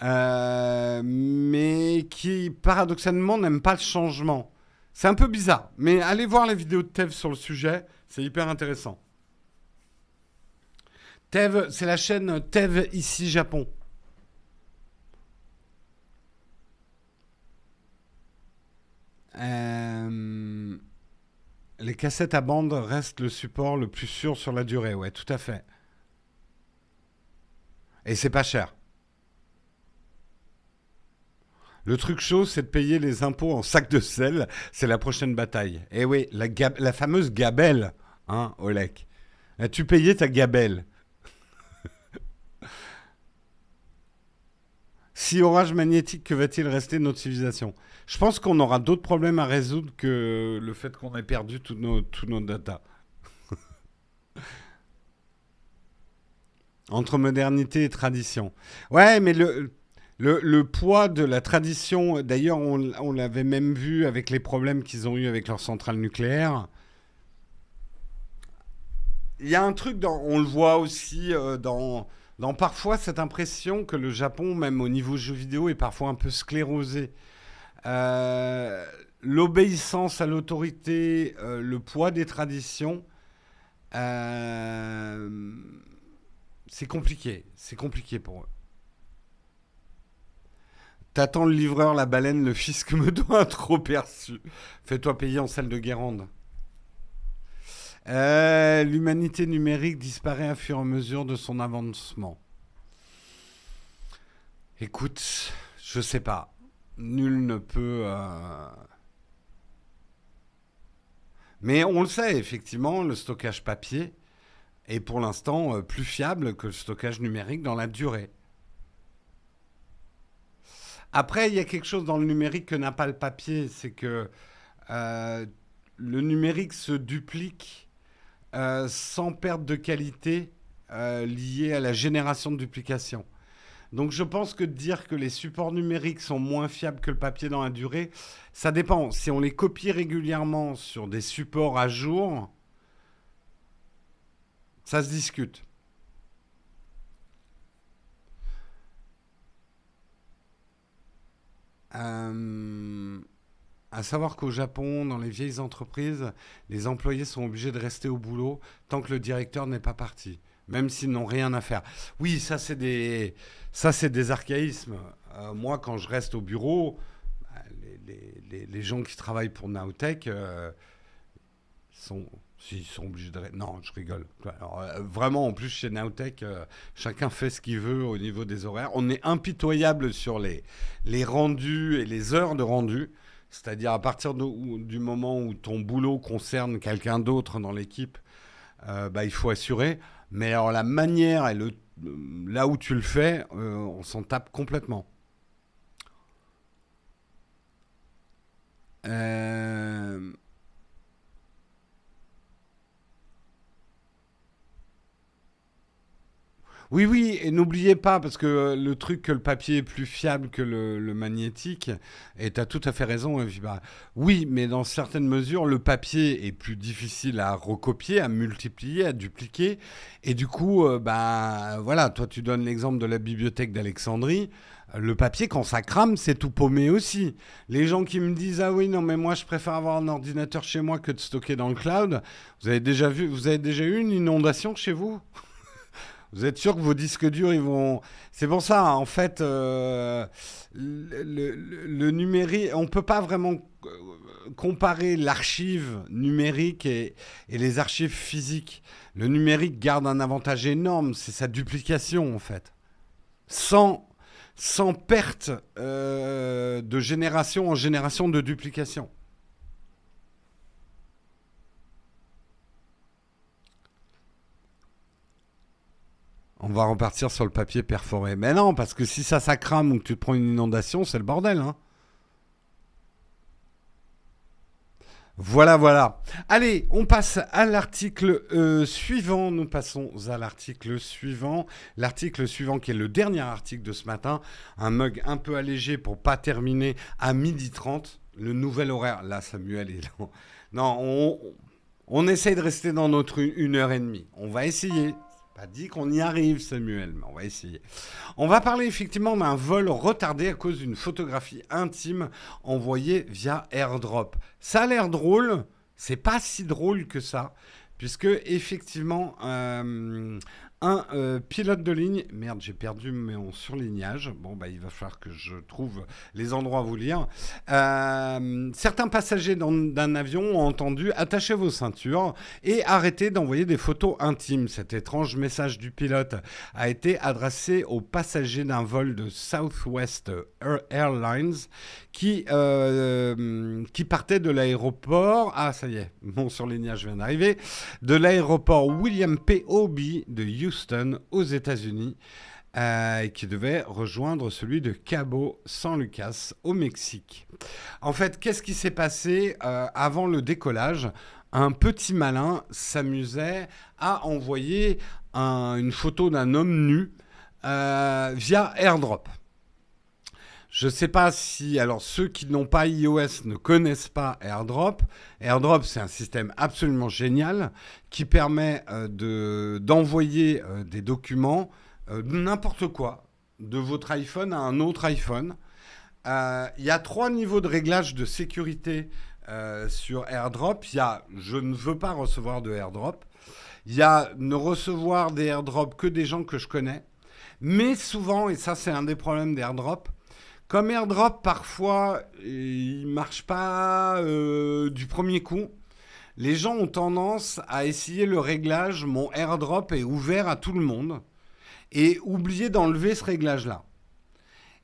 mais qui, paradoxalement, n'aime pas le changement. C'est un peu bizarre, mais allez voir les vidéos de Tev sur le sujet, c'est hyper intéressant. Tev, c'est la chaîne Tev ici Japon. Les cassettes à bande restent le support le plus sûr sur la durée, ouais, tout à fait. Et c'est pas cher. Le truc chaud, c'est de payer les impôts en sac de sel. C'est la prochaine bataille. Et oui, la fameuse gabelle, hein, Olek. As-tu payé ta gabelle? Si orage magnétique, que va-t-il rester de notre civilisation? Je pense qu'on aura d'autres problèmes à résoudre que le fait qu'on ait perdu tous nos data. Entre modernité et tradition. Ouais, mais le poids de la tradition, d'ailleurs, on l'avait même vu avec les problèmes qu'ils ont eu avec leur centrale nucléaire. Il y a un truc, on le voit aussi dans parfois cette impression que le Japon, même au niveau jeux vidéo, est parfois un peu sclérosé. L'obéissance à l'autorité, le poids des traditions, c'est compliqué pour eux. T'attends le livreur, la baleine, le fisc me doit un trop perçu. Fais-toi payer en salle de Guérande. L'humanité numérique disparaît à fur et à mesure de son avancement. Écoute, je sais pas. Nul ne peut... Mais on le sait, effectivement, le stockage papier est pour l'instant plus fiable que le stockage numérique dans la durée. Après, il y a quelque chose dans le numérique que n'a pas le papier, c'est que le numérique se duplique sans perte de qualité liée à la génération de duplication. Donc je pense que dire que les supports numériques sont moins fiables que le papier dans la durée, ça dépend. Si on les copie régulièrement sur des supports à jour, ça se discute. À savoir qu'au Japon, dans les vieilles entreprises, les employés sont obligés de rester au boulot tant que le directeur n'est pas parti, même s'ils n'ont rien à faire. Oui, ça c'est des archaïsmes. Moi, quand je reste au bureau, les gens qui travaillent pour Nowtech sont S'ils sont obligés de... Non, je rigole. Alors, vraiment, en plus, chez Nowtech, chacun fait ce qu'il veut au niveau des horaires. On est impitoyable sur les rendus et les heures de rendu. C'est-à-dire à partir du moment où ton boulot concerne quelqu'un d'autre dans l'équipe, il faut assurer. Mais alors la manière et là où tu le fais, on s'en tape complètement. Oui, oui, et n'oubliez pas, parce que le truc que le papier est plus fiable que le magnétique, et tu as tout à fait raison, et puis, oui, mais dans certaines mesures, le papier est plus difficile à recopier, à multiplier, à dupliquer, et du coup, voilà, toi tu donnes l'exemple de la bibliothèque d'Alexandrie, le papier, quand ça crame, c'est tout paumé aussi. Les gens qui me disent « Ah oui, non, mais moi, je préfère avoir un ordinateur chez moi que de stocker dans le cloud », vous avez déjà eu une inondation chez vous ? Vous êtes sûr que vos disques durs, ils vont... C'est pour ça, en fait, le numérique... On ne peut pas vraiment comparer l'archive numérique et les archives physiques. Le numérique garde un avantage énorme, c'est sa duplication, en fait. Sans perte de génération en génération de duplication. On va repartir sur le papier perforé. Mais non, parce que si ça crame ou que tu te prends une inondation, c'est le bordel. Hein. Voilà, voilà. Allez, on passe à l'article suivant. Nous passons à l'article suivant. L'article suivant qui est le dernier article de ce matin. Un mug un peu allégé pour pas terminer à 12h30. Le nouvel horaire. Là, Samuel est là. Non, on essaye de rester dans notre 1h30. On va essayer. Pas dit qu'on y arrive, Samuel, mais on va essayer. On va parler effectivement d'un vol retardé à cause d'une photographie intime envoyée via AirDrop. Ça a l'air drôle, c'est pas si drôle que ça, puisque effectivement, un pilote de ligne... Merde, j'ai perdu mon surlignage. Bon, il va falloir que je trouve les endroits à vous lire. Certains passagers d'un avion ont entendu « Attachez vos ceintures et arrêtez d'envoyer des photos intimes ». Cet étrange message du pilote a été adressé aux passagers d'un vol de Southwest Airlines qui partait de l'aéroport... Ah, ça y est, mon surlignage vient d'arriver. De l'aéroport William P. Hobby de Houston, aux États-Unis, qui devait rejoindre celui de Cabo San Lucas, au Mexique. En fait, qu'est-ce qui s'est passé avant le décollage ? Un petit malin s'amusait à envoyer une photo d'un homme nu via AirDrop. Je ne sais pas si... Alors, ceux qui n'ont pas iOS ne connaissent pas AirDrop. AirDrop, c'est un système absolument génial qui permet d'envoyer des documents, n'importe quoi, de votre iPhone à un autre iPhone. Il y a 3 niveaux de réglage de sécurité sur AirDrop. Il y a « Je ne veux pas recevoir de AirDrop ». Il y a « Ne recevoir des AirDrop que des gens que je connais ». Mais souvent, et ça c'est un des problèmes d'AirDrop, comme AirDrop, parfois, il ne marche pas du premier coup. Les gens ont tendance à essayer le réglage « Mon AirDrop est ouvert à tout le monde » et oublier d'enlever ce réglage-là.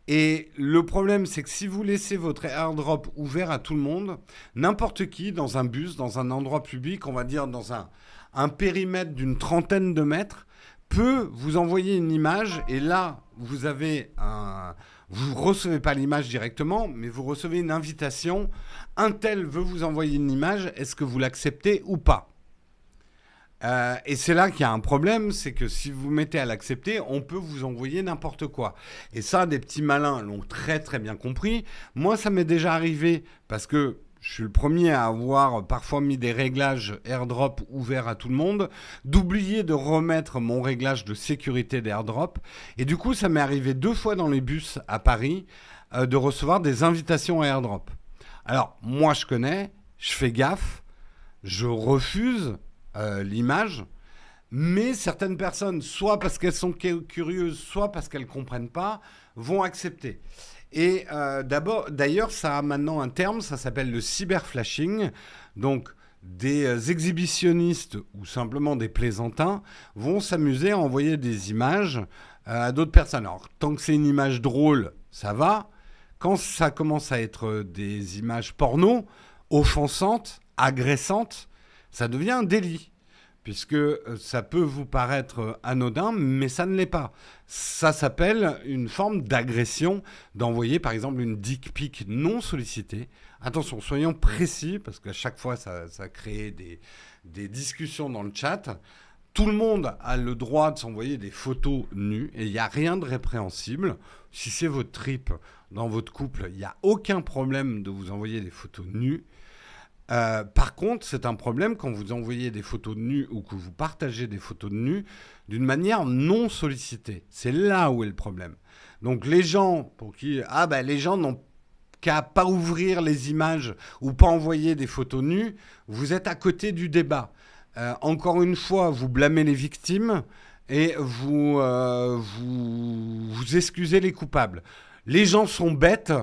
Et le problème, c'est que si vous laissez votre AirDrop ouvert à tout le monde, n'importe qui, dans un bus, dans un endroit public, on va dire dans un périmètre d'une 30aine de mètres, peut vous envoyer une image et là, vous avez vous ne recevez pas l'image directement, mais vous recevez une invitation. Un tel veut vous envoyer une image, est-ce que vous l'acceptez ou pas ? Et c'est là qu'il y a un problème, c'est que si vous mettez à l'accepter, on peut vous envoyer n'importe quoi. Et ça, des petits malins l'ont très très bien compris. Moi, ça m'est déjà arrivé parce que je suis le premier à avoir parfois mis des réglages AirDrop ouverts à tout le monde, d'oublier de remettre mon réglage de sécurité d'AirDrop. Et du coup, ça m'est arrivé 2 fois dans les bus à Paris de recevoir des invitations à AirDrop. Alors, moi, je connais, je fais gaffe, je refuse l'image, mais certaines personnes, soit parce qu'elles sont curieuses, soit parce qu'elles ne comprennent pas, vont accepter. Et d'ailleurs, ça a maintenant un terme, ça s'appelle le cyberflashing. Donc, des exhibitionnistes ou simplement des plaisantins vont s'amuser à envoyer des images à d'autres personnes. Alors, tant que c'est une image drôle, ça va. Quand ça commence à être des images porno, offensantes, agressantes, ça devient un délit. Puisque ça peut vous paraître anodin, mais ça ne l'est pas. Ça s'appelle une forme d'agression d'envoyer, par exemple, une dick pic non sollicitée. Attention, soyons précis, parce qu'à chaque fois, ça crée des discussions dans le chat. Tout le monde a le droit de s'envoyer des photos nues, et il n'y a rien de répréhensible. Si c'est votre trip dans votre couple, il n'y a aucun problème de vous envoyer des photos nues. Par contre, c'est un problème quand vous envoyez des photos de nus ou que vous partagez des photos de nus d'une manière non sollicitée. C'est là où est le problème. Donc les gens pour qui les gens n'ont qu'à pas ouvrir les images ou pas envoyer des photos nues, vous êtes à côté du débat. Encore une fois, vous blâmez les victimes et vous excusez les coupables. Les gens sont bêtes.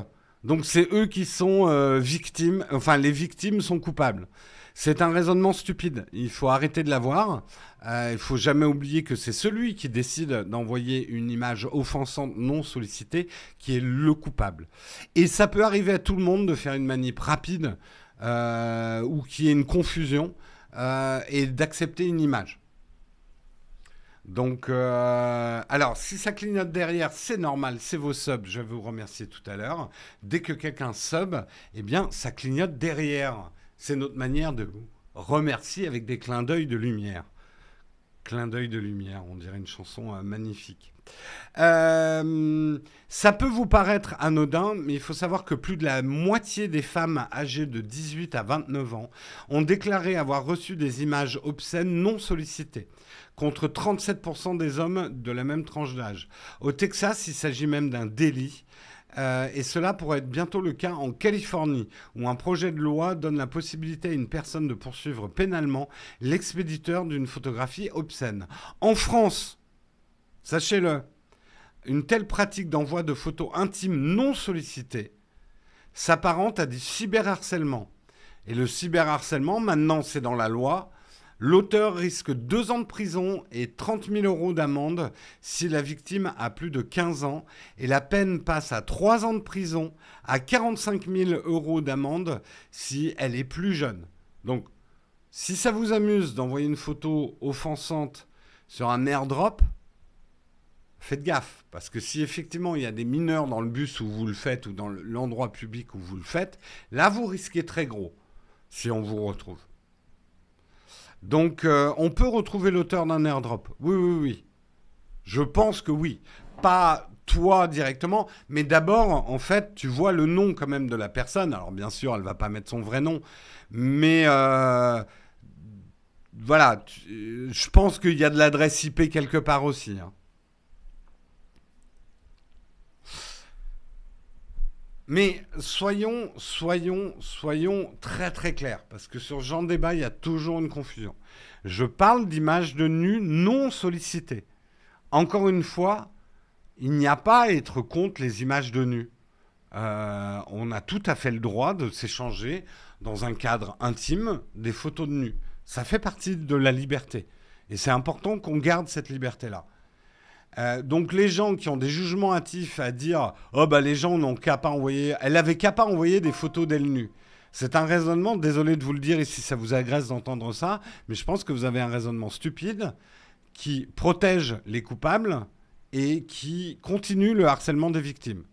Donc c'est eux qui sont victimes, enfin les victimes sont coupables. C'est un raisonnement stupide, il faut arrêter de l'avoir. Il ne faut jamais oublier que c'est celui qui décide d'envoyer une image offensante non sollicitée qui est le coupable. Et ça peut arriver à tout le monde de faire une manip rapide ou qu'il y ait une confusion et d'accepter une image. Donc, alors, si ça clignote derrière, c'est normal, c'est vos subs, je vais vous remercier tout à l'heure. Dès que quelqu'un sub, eh bien, ça clignote derrière. C'est notre manière de vous remercier avec des clins d'œil de lumière. Clin d'œil de lumière, on dirait une chanson magnifique. Ça peut vous paraître anodin, mais il faut savoir que plus de la moitié des femmes âgées de 18 à 29 ans ont déclaré avoir reçu des images obscènes non sollicitées, contre 37% des hommes de la même tranche d'âge. Au Texas, il s'agit même d'un délit. Et cela pourrait être bientôt le cas en Californie, où un projet de loi donne la possibilité à une personne de poursuivre pénalement l'expéditeur d'une photographie obscène. En France, sachez-le, une telle pratique d'envoi de photos intimes non sollicitées s'apparente à du cyberharcèlement. Et le cyberharcèlement, maintenant, c'est dans la loi. L'auteur risque 2 ans de prison et 30 000 € d'amende si la victime a plus de 15 ans. Et la peine passe à 3 ans de prison, à 45 000 € d'amende si elle est plus jeune. Donc, si ça vous amuse d'envoyer une photo offensante sur un airdrop, faites gaffe. Parce que si effectivement il y a des mineurs dans le bus où vous le faites ou dans l'endroit public où vous le faites, là vous risquez très gros si on vous retrouve. Donc, on peut retrouver l'auteur d'un airdrop. Oui, oui, oui. Je pense que oui. Pas toi directement, mais d'abord, en fait, tu vois le nom quand même de la personne. Alors, bien sûr, elle ne va pas mettre son vrai nom. Mais, voilà. Je pense qu'il y a de l'adresse IP quelque part aussi. Hein. Mais soyons très très clairs, parce que sur ce genre de débat, il y a toujours une confusion. Je parle d'images de nus non sollicitées. Encore une fois, il n'y a pas à être contre les images de nus. On a tout à fait le droit de s'échanger dans un cadre intime des photos de nus. Ça fait partie de la liberté. Et c'est important qu'on garde cette liberté-là. Donc les gens qui ont des jugements hâtifs à dire « Oh bah les gens n'ont qu'à pas envoyer... » Elle avait qu'à pas envoyer des photos d'elle nue. C'est un raisonnement, désolé de vous le dire et si ça vous agresse d'entendre ça, mais je pense que vous avez un raisonnement stupide qui protège les coupables et qui continue le harcèlement des victimes.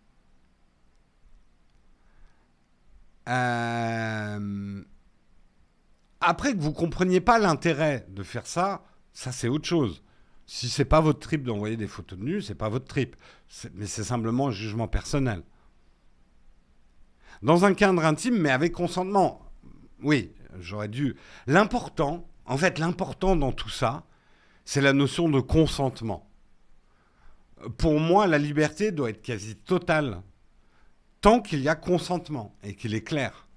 Après que vous ne compreniez pas l'intérêt de faire ça, ça c'est autre chose. Si c'est pas votre trip d'envoyer des photos de nus, c'est pas votre trip. Mais c'est simplement un jugement personnel. Dans un cadre intime, mais avec consentement. Oui, j'aurais dû... L'important dans tout ça, c'est la notion de consentement. Pour moi, la liberté doit être quasi totale, tant qu'il y a consentement et qu'il est clair.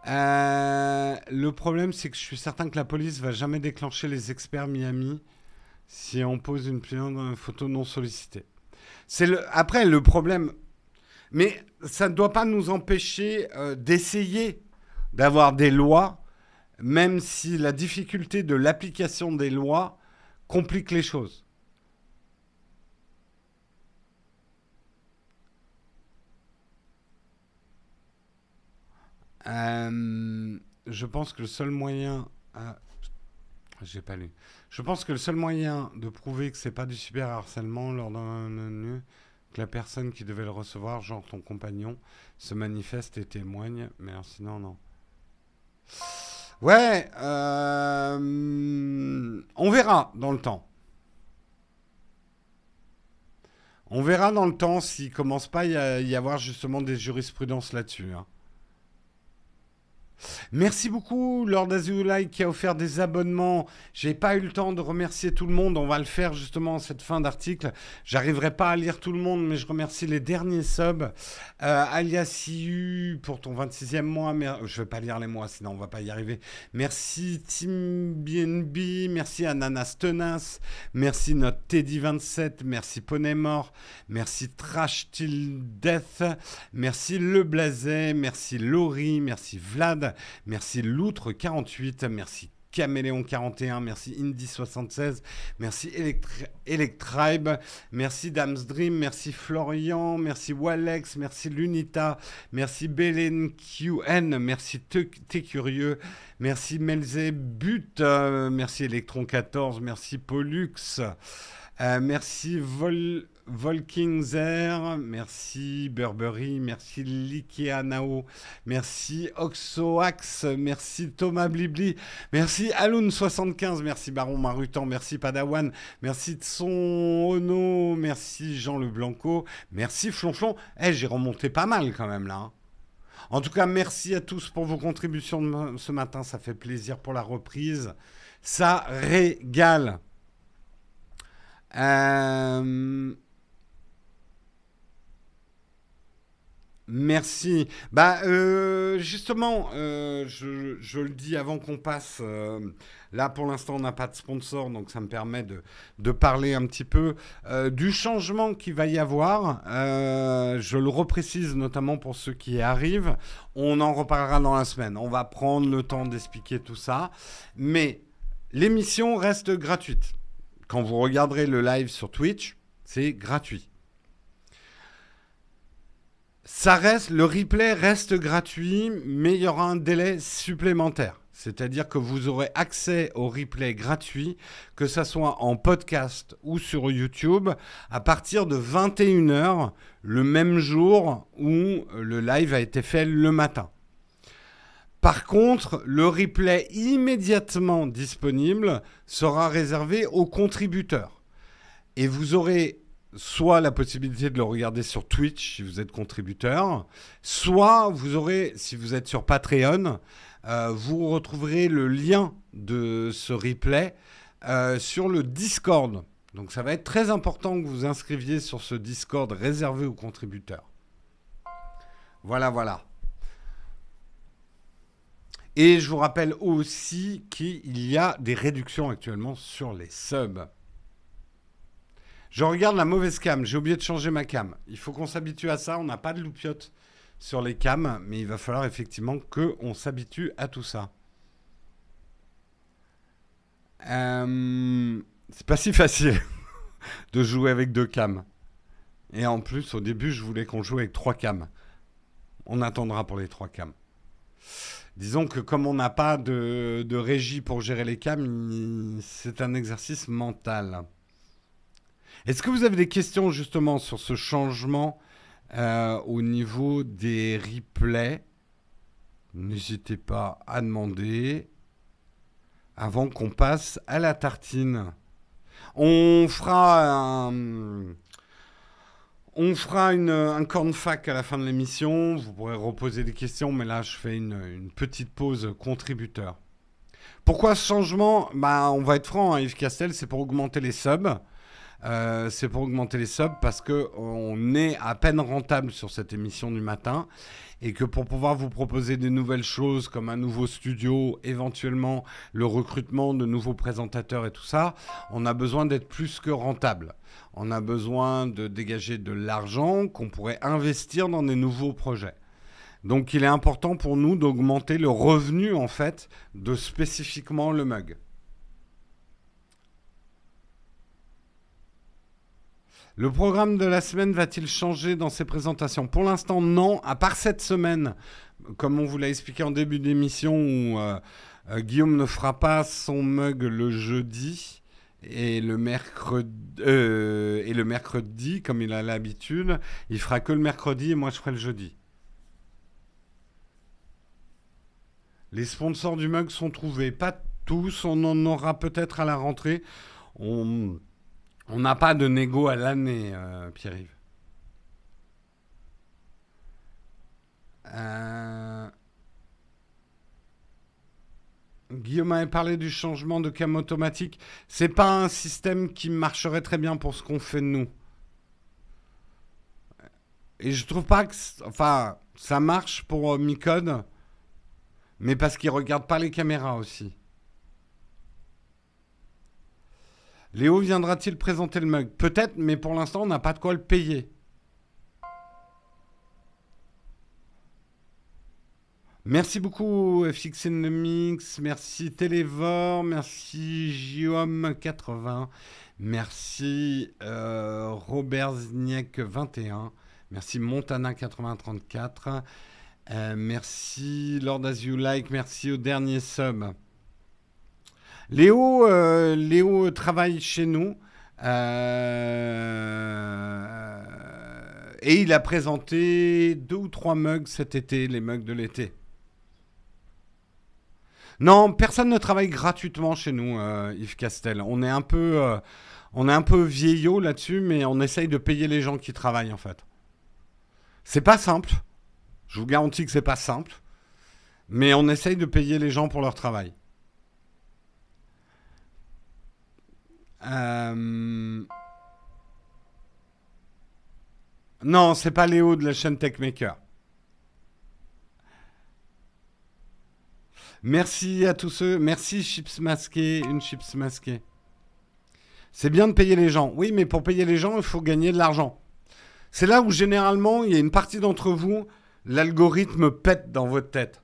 Le problème, c'est que je suis certain que la police va jamais déclencher les experts Miami si on pose une photo non sollicitée. Après, le problème, Mais ça ne doit pas nous empêcher d'essayer d'avoir des lois, même si la difficulté de l'application des lois complique les choses. Je pense que le seul moyen... j'ai pas lu. Je pense que le seul moyen de prouver que c'est pas du cyberharcèlement lors d'un... que la personne qui devait le recevoir, genre ton compagnon, se manifeste et témoigne, mais alors sinon, non. Ouais, on verra dans le temps. On verra dans le temps s'il commence pas à y avoir justement des jurisprudences là-dessus, hein. Merci beaucoup Lord Azulai qui a offert des abonnements. J'ai pas eu le temps de remercier tout le monde. On va le faire justement en cette fin d'article. J'arriverai pas à lire tout le monde, mais je remercie les derniers subs. Alias IU pour ton 26e mois. Je vais pas lire les mois, sinon on va pas y arriver. Merci Team BNB. Merci Ananas Tenace. Merci notre Teddy27. Merci Poney Mort. Merci Trash Till Death. Merci Le Blazet. Merci Laurie. Merci Vlad. Merci Loutre48, merci Caméléon41, merci Indy76, merci Electribe, merci Dam's Dream, merci Florian, merci Walex, merci Lunita, merci BelenQN, merci T'es Curieux, merci Melze But, merci Electron14, merci Pollux, merci Volkingzer, merci Burberry, merci Likeanao, merci Oxoax, merci Thomas Blibli, merci Aloun75, merci Baron Marutan, merci Padawan, merci Tson Ono, merci Jean Le Blanco, merci Flonflon. J'ai remonté pas mal quand même là, hein. En tout cas, merci à tous pour vos contributions ce matin, ça fait plaisir pour la reprise, ça régale. Merci. Justement, je le dis avant qu'on passe. Là, pour l'instant, on n'a pas de sponsor, donc ça me permet de parler un petit peu du changement qu'il va y avoir. Je le reprécise notamment pour ceux qui arrivent. On en reparlera dans la semaine. On va prendre le temps d'expliquer tout ça. Mais l'émission reste gratuite. Quand vous regarderez le live sur Twitch, c'est gratuit. Le replay reste gratuit, mais il y aura un délai supplémentaire. C'est-à-dire que vous aurez accès au replay gratuit, que ça soit en podcast ou sur YouTube, à partir de 21h, le même jour où le live a été fait le matin. Par contre, le replay immédiatement disponible sera réservé aux contributeurs. Et vous aurez soit la possibilité de le regarder sur Twitch si vous êtes contributeur, soit vous aurez, si vous êtes sur Patreon, vous retrouverez le lien de ce replay sur le Discord. Donc ça va être très important que vous vous inscriviez sur ce Discord réservé aux contributeurs. Voilà, voilà. Et je vous rappelle aussi qu'il y a des réductions actuellement sur les subs. Je regarde la mauvaise cam. J'ai oublié de changer ma cam. Il faut qu'on s'habitue à ça. On n'a pas de loupiote sur les cams. Mais il va falloir effectivement qu'on s'habitue à tout ça. C'est pas si facile de jouer avec 2 cams. Et en plus, au début, je voulais qu'on joue avec 3 cams. On attendra pour les 3 cams. Disons que comme on n'a pas de régie pour gérer les cams, c'est un exercice mental. Est-ce que vous avez des questions justement sur ce changement au niveau des replays? N'hésitez pas à demander avant qu'on passe à la tartine. On fera un corn fac à la fin de l'émission. Vous pourrez reposer des questions, mais là, je fais une petite pause contributeur. Pourquoi ce changement? On va être franc, hein, Yves Castel, c'est pour augmenter les subs. c'est pour augmenter les subs parce qu'on est à peine rentable sur cette émission du matin et que pour pouvoir vous proposer des nouvelles choses comme un nouveau studio, éventuellement le recrutement de nouveaux présentateurs et tout ça, on a besoin d'être plus que rentable. On a besoin de dégager de l'argent qu'on pourrait investir dans des nouveaux projets. Donc il est important pour nous d'augmenter le revenu en fait de spécifiquement le mug. Le programme de la semaine va-t-il changer dans ses présentations? Pour l'instant, non. À part cette semaine, comme on vous l'a expliqué en début d'émission, où Guillaume ne fera pas son mug le jeudi et le mercredi, comme il a l'habitude. Il fera que le mercredi et moi, je ferai le jeudi. Les sponsors du mug sont trouvés. Pas tous. On en aura peut-être à la rentrée. On n'a pas de négo à l'année, Pierre-Yves. Guillaume avait parlé du changement de cam automatique. C'est pas un système qui marcherait très bien pour ce qu'on fait de nous. Et je trouve pas que... Enfin, ça marche pour Micode, mais parce qu'il regarde pas les caméras aussi. Léo viendra-t-il présenter le mug? Peut-être, mais pour l'instant, on n'a pas de quoi le payer. Merci beaucoup, FX in the Mix. Merci Télévore. Merci Guillaume80. Merci Robert Zniek 21. Merci Montana8034. Merci Lord As You Like. Merci au dernier sub. Léo travaille chez nous et il a présenté 2 ou 3 mugs cet été, les mugs de l'été. Non, personne ne travaille gratuitement chez nous, Yves Castel. On est un peu vieillot là-dessus, mais on essaye de payer les gens qui travaillent en fait. C'est pas simple. Je vous garantis que c'est pas simple, mais on essaye de payer les gens pour leur travail. Non, c'est pas Léo de la chaîne Techmaker. Merci à tous ceux. Merci Chips Masqué, une Chips Masquée. C'est bien de payer les gens. Oui, mais pour payer les gens, il faut gagner de l'argent. C'est là où généralement, il y a une partie d'entre vous, l'algorithme pète dans votre tête.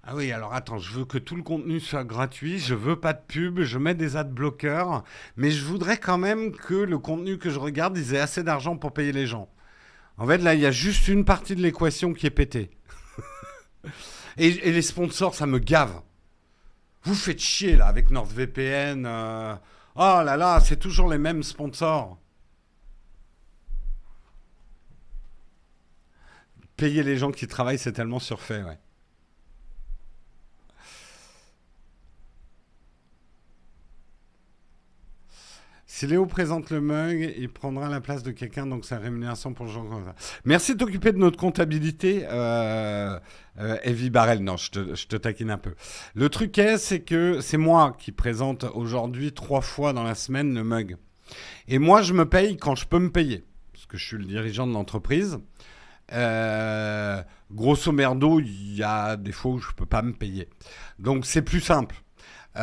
Ah oui, alors attends, je veux que tout le contenu soit gratuit, je veux pas de pub, je mets des ad-bloqueurs, mais je voudrais quand même que le contenu que je regarde, ils aient assez d'argent pour payer les gens. En fait, là, il y a juste une partie de l'équation qui est pétée. et les sponsors, ça me gave. Vous faites chier, là, avec NordVPN. Oh là là, c'est toujours les mêmes sponsors. Payer les gens qui travaillent, c'est tellement surfait, ouais. Si Léo présente le mug, il prendra la place de quelqu'un, donc sa rémunération pour le genre comme ça. Merci de t'occuper de notre comptabilité, Evie Barrel. Non, je te taquine un peu. Le truc c'est que c'est moi qui présente aujourd'hui 3 fois dans la semaine le mug. Et moi, je me paye quand je peux me payer, parce que je suis le dirigeant de l'entreprise. Grosso merdo, il y a des fois où je ne peux pas me payer. Donc, c'est plus simple. Hors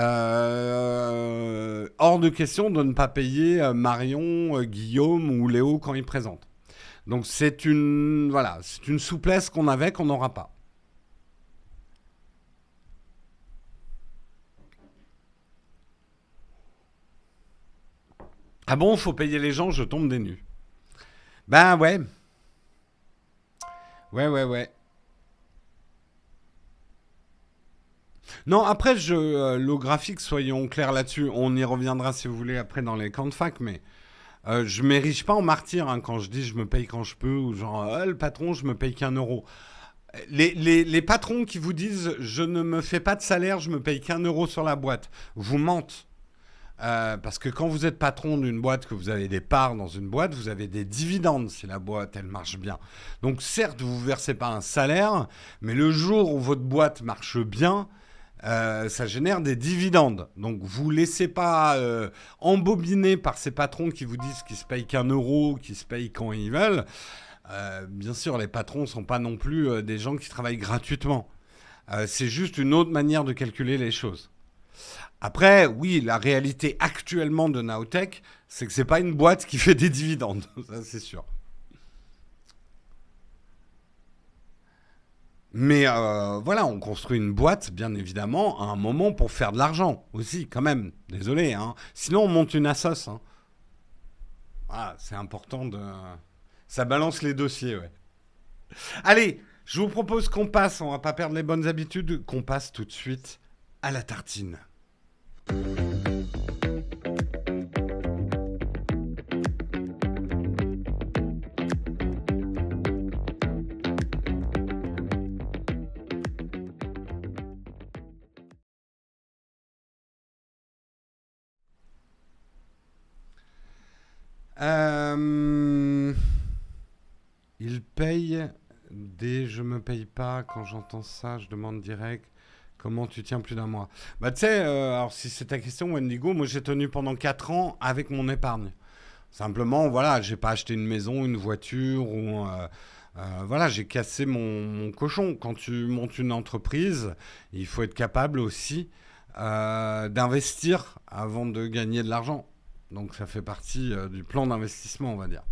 de question de ne pas payer Marion, Guillaume ou Léo quand ils présentent. Donc c'est une souplesse qu'on avait qu'on n'aura pas. Ah bon, faut payer les gens, je tombe des nues. Ben ouais. Ouais. Non, après, le graphique, soyons clairs là-dessus. On y reviendra, si vous voulez, après dans les camps de fac. Mais je ne m'érige pas en martyr quand je dis je me paye quand je peux. Ou genre, le patron, je me paye qu'1 euro. Les patrons qui vous disent je ne me fais pas de salaire, je me paye qu'1 euro sur la boîte, vous mentent. Parce que quand vous êtes patron d'une boîte, que vous avez des parts dans une boîte, vous avez des dividendes si la boîte, elle marche bien. Donc certes, vous ne versez pas un salaire, mais le jour où votre boîte marche bien, ça génère des dividendes. Donc, vous ne laissez pas embobiner par ces patrons qui vous disent qu'ils se payent qu'1 €, qu'ils se payent quand ils veulent. Bien sûr, les patrons ne sont pas non plus des gens qui travaillent gratuitement. C'est juste une autre manière de calculer les choses. Après, oui, la réalité actuellement de Nowtech, c'est que ce n'est pas une boîte qui fait des dividendes. Ça, c'est sûr. Mais voilà, on construit une boîte, bien évidemment, à un moment pour faire de l'argent aussi, quand même. Désolé, hein. Sinon, on monte une assoce. Hein. Voilà, c'est important de... Ça balance les dossiers, ouais. Allez, je vous propose qu'on passe, on va pas perdre les bonnes habitudes, qu'on passe tout de suite à la tartine. Il paye des je me paye pas. Quand j'entends ça, je demande direct comment tu tiens plus d'1 mois. Bah tu sais, alors si c'est ta question, Wendigo, moi j'ai tenu pendant 4 ans avec mon épargne. Simplement, voilà, j'ai pas acheté une maison, une voiture ou voilà, j'ai cassé mon cochon. Quand tu montes une entreprise, il faut être capable aussi d'investir avant de gagner de l'argent. Donc ça fait partie du plan d'investissement, on va dire.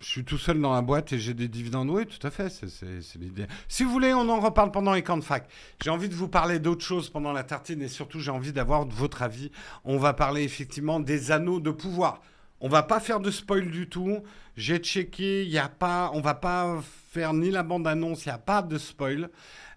Je suis tout seul dans la boîte et j'ai des dividendes. Oui, tout à fait, c'est l'idée. Si vous voulez, on en reparle pendant les camps de fac. J'ai envie de vous parler d'autres choses pendant la tartine et surtout, j'ai envie d'avoir votre avis. On va parler effectivement des anneaux de pouvoir. On va pas faire de spoil du tout. J'ai checké, on va pas faire ni la bande-annonce, il n'y a pas de spoil.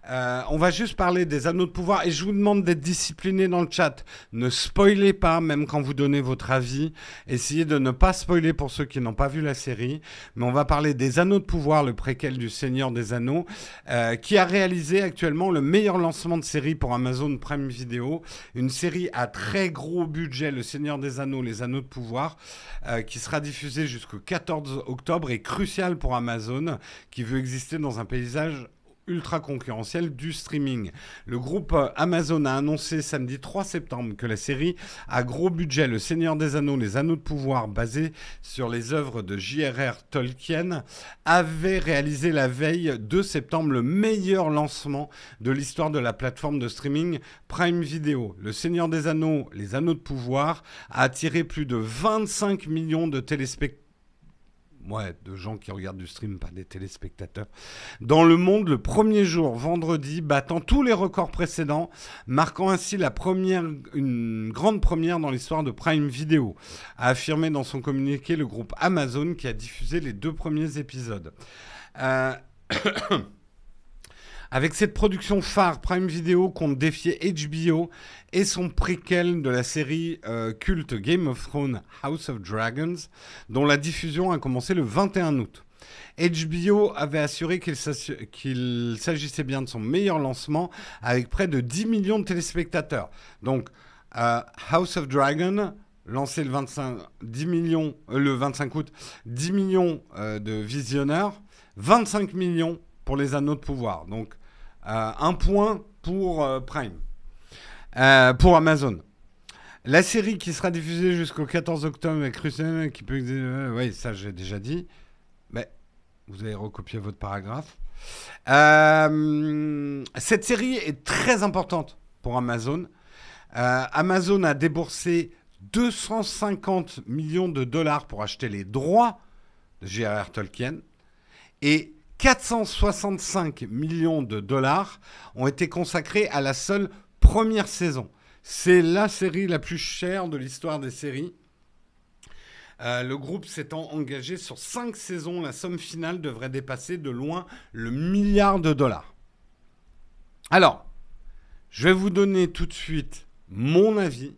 On va juste parler des anneaux de pouvoir et je vous demande d'être discipliné dans le chat. Ne spoilez pas, même quand vous donnez votre avis. Essayez de ne pas spoiler pour ceux qui n'ont pas vu la série. Mais on va parler des anneaux de pouvoir, le préquel du Seigneur des Anneaux, qui a réalisé actuellement le meilleur lancement de série pour Amazon Prime Video. Une série à très gros budget, le Seigneur des Anneaux, les anneaux de pouvoir, qui sera diffusée jusqu'au 14 octobre et crucial pour Amazon, qui veut exister dans un paysage ultra concurrentiel du streaming. Le groupe Amazon a annoncé samedi 3 septembre que la série à gros budget, Le Seigneur des Anneaux, les Anneaux de pouvoir, basée sur les œuvres de J.R.R. Tolkien, avait réalisé la veille 2 septembre le meilleur lancement de l'histoire de la plateforme de streaming Prime Video. Le Seigneur des Anneaux, les Anneaux de pouvoir, a attiré plus de 25 millions de téléspectateurs. Ouais, de gens qui regardent du stream, pas des téléspectateurs. Dans le monde, le premier jour, vendredi, battant tous les records précédents, marquant ainsi une grande première dans l'histoire de Prime Video, a affirmé dans son communiqué le groupe Amazon qui a diffusé les 2 premiers épisodes. Avec cette production phare, Prime Video compte défier HBO et son préquel de la série culte Game of Thrones House of Dragons, dont la diffusion a commencé le 21 août. HBO avait assuré qu'il s'agissait bien de son meilleur lancement, avec près de 10 millions de téléspectateurs. Donc, House of Dragon, lancé le 25 août, 10 millions de visionneurs, 25 millions pour les Anneaux de pouvoir. Donc, 1 point pour Prime, pour Amazon. La série qui sera diffusée jusqu'au 14 octobre avec Russell, qui peut... oui, ça j'ai déjà dit. Mais vous avez recopié votre paragraphe. Cette série est très importante pour Amazon. Amazon a déboursé 250 millions de dollars pour acheter les droits de J.R.R. Tolkien. Et 465 millions de dollars ont été consacrés à la seule première saison. C'est la série la plus chère de l'histoire des séries. Le groupe s'étant engagé sur 5 saisons, la somme finale devrait dépasser de loin le milliard de dollars. Alors, je vais vous donner tout de suite mon avis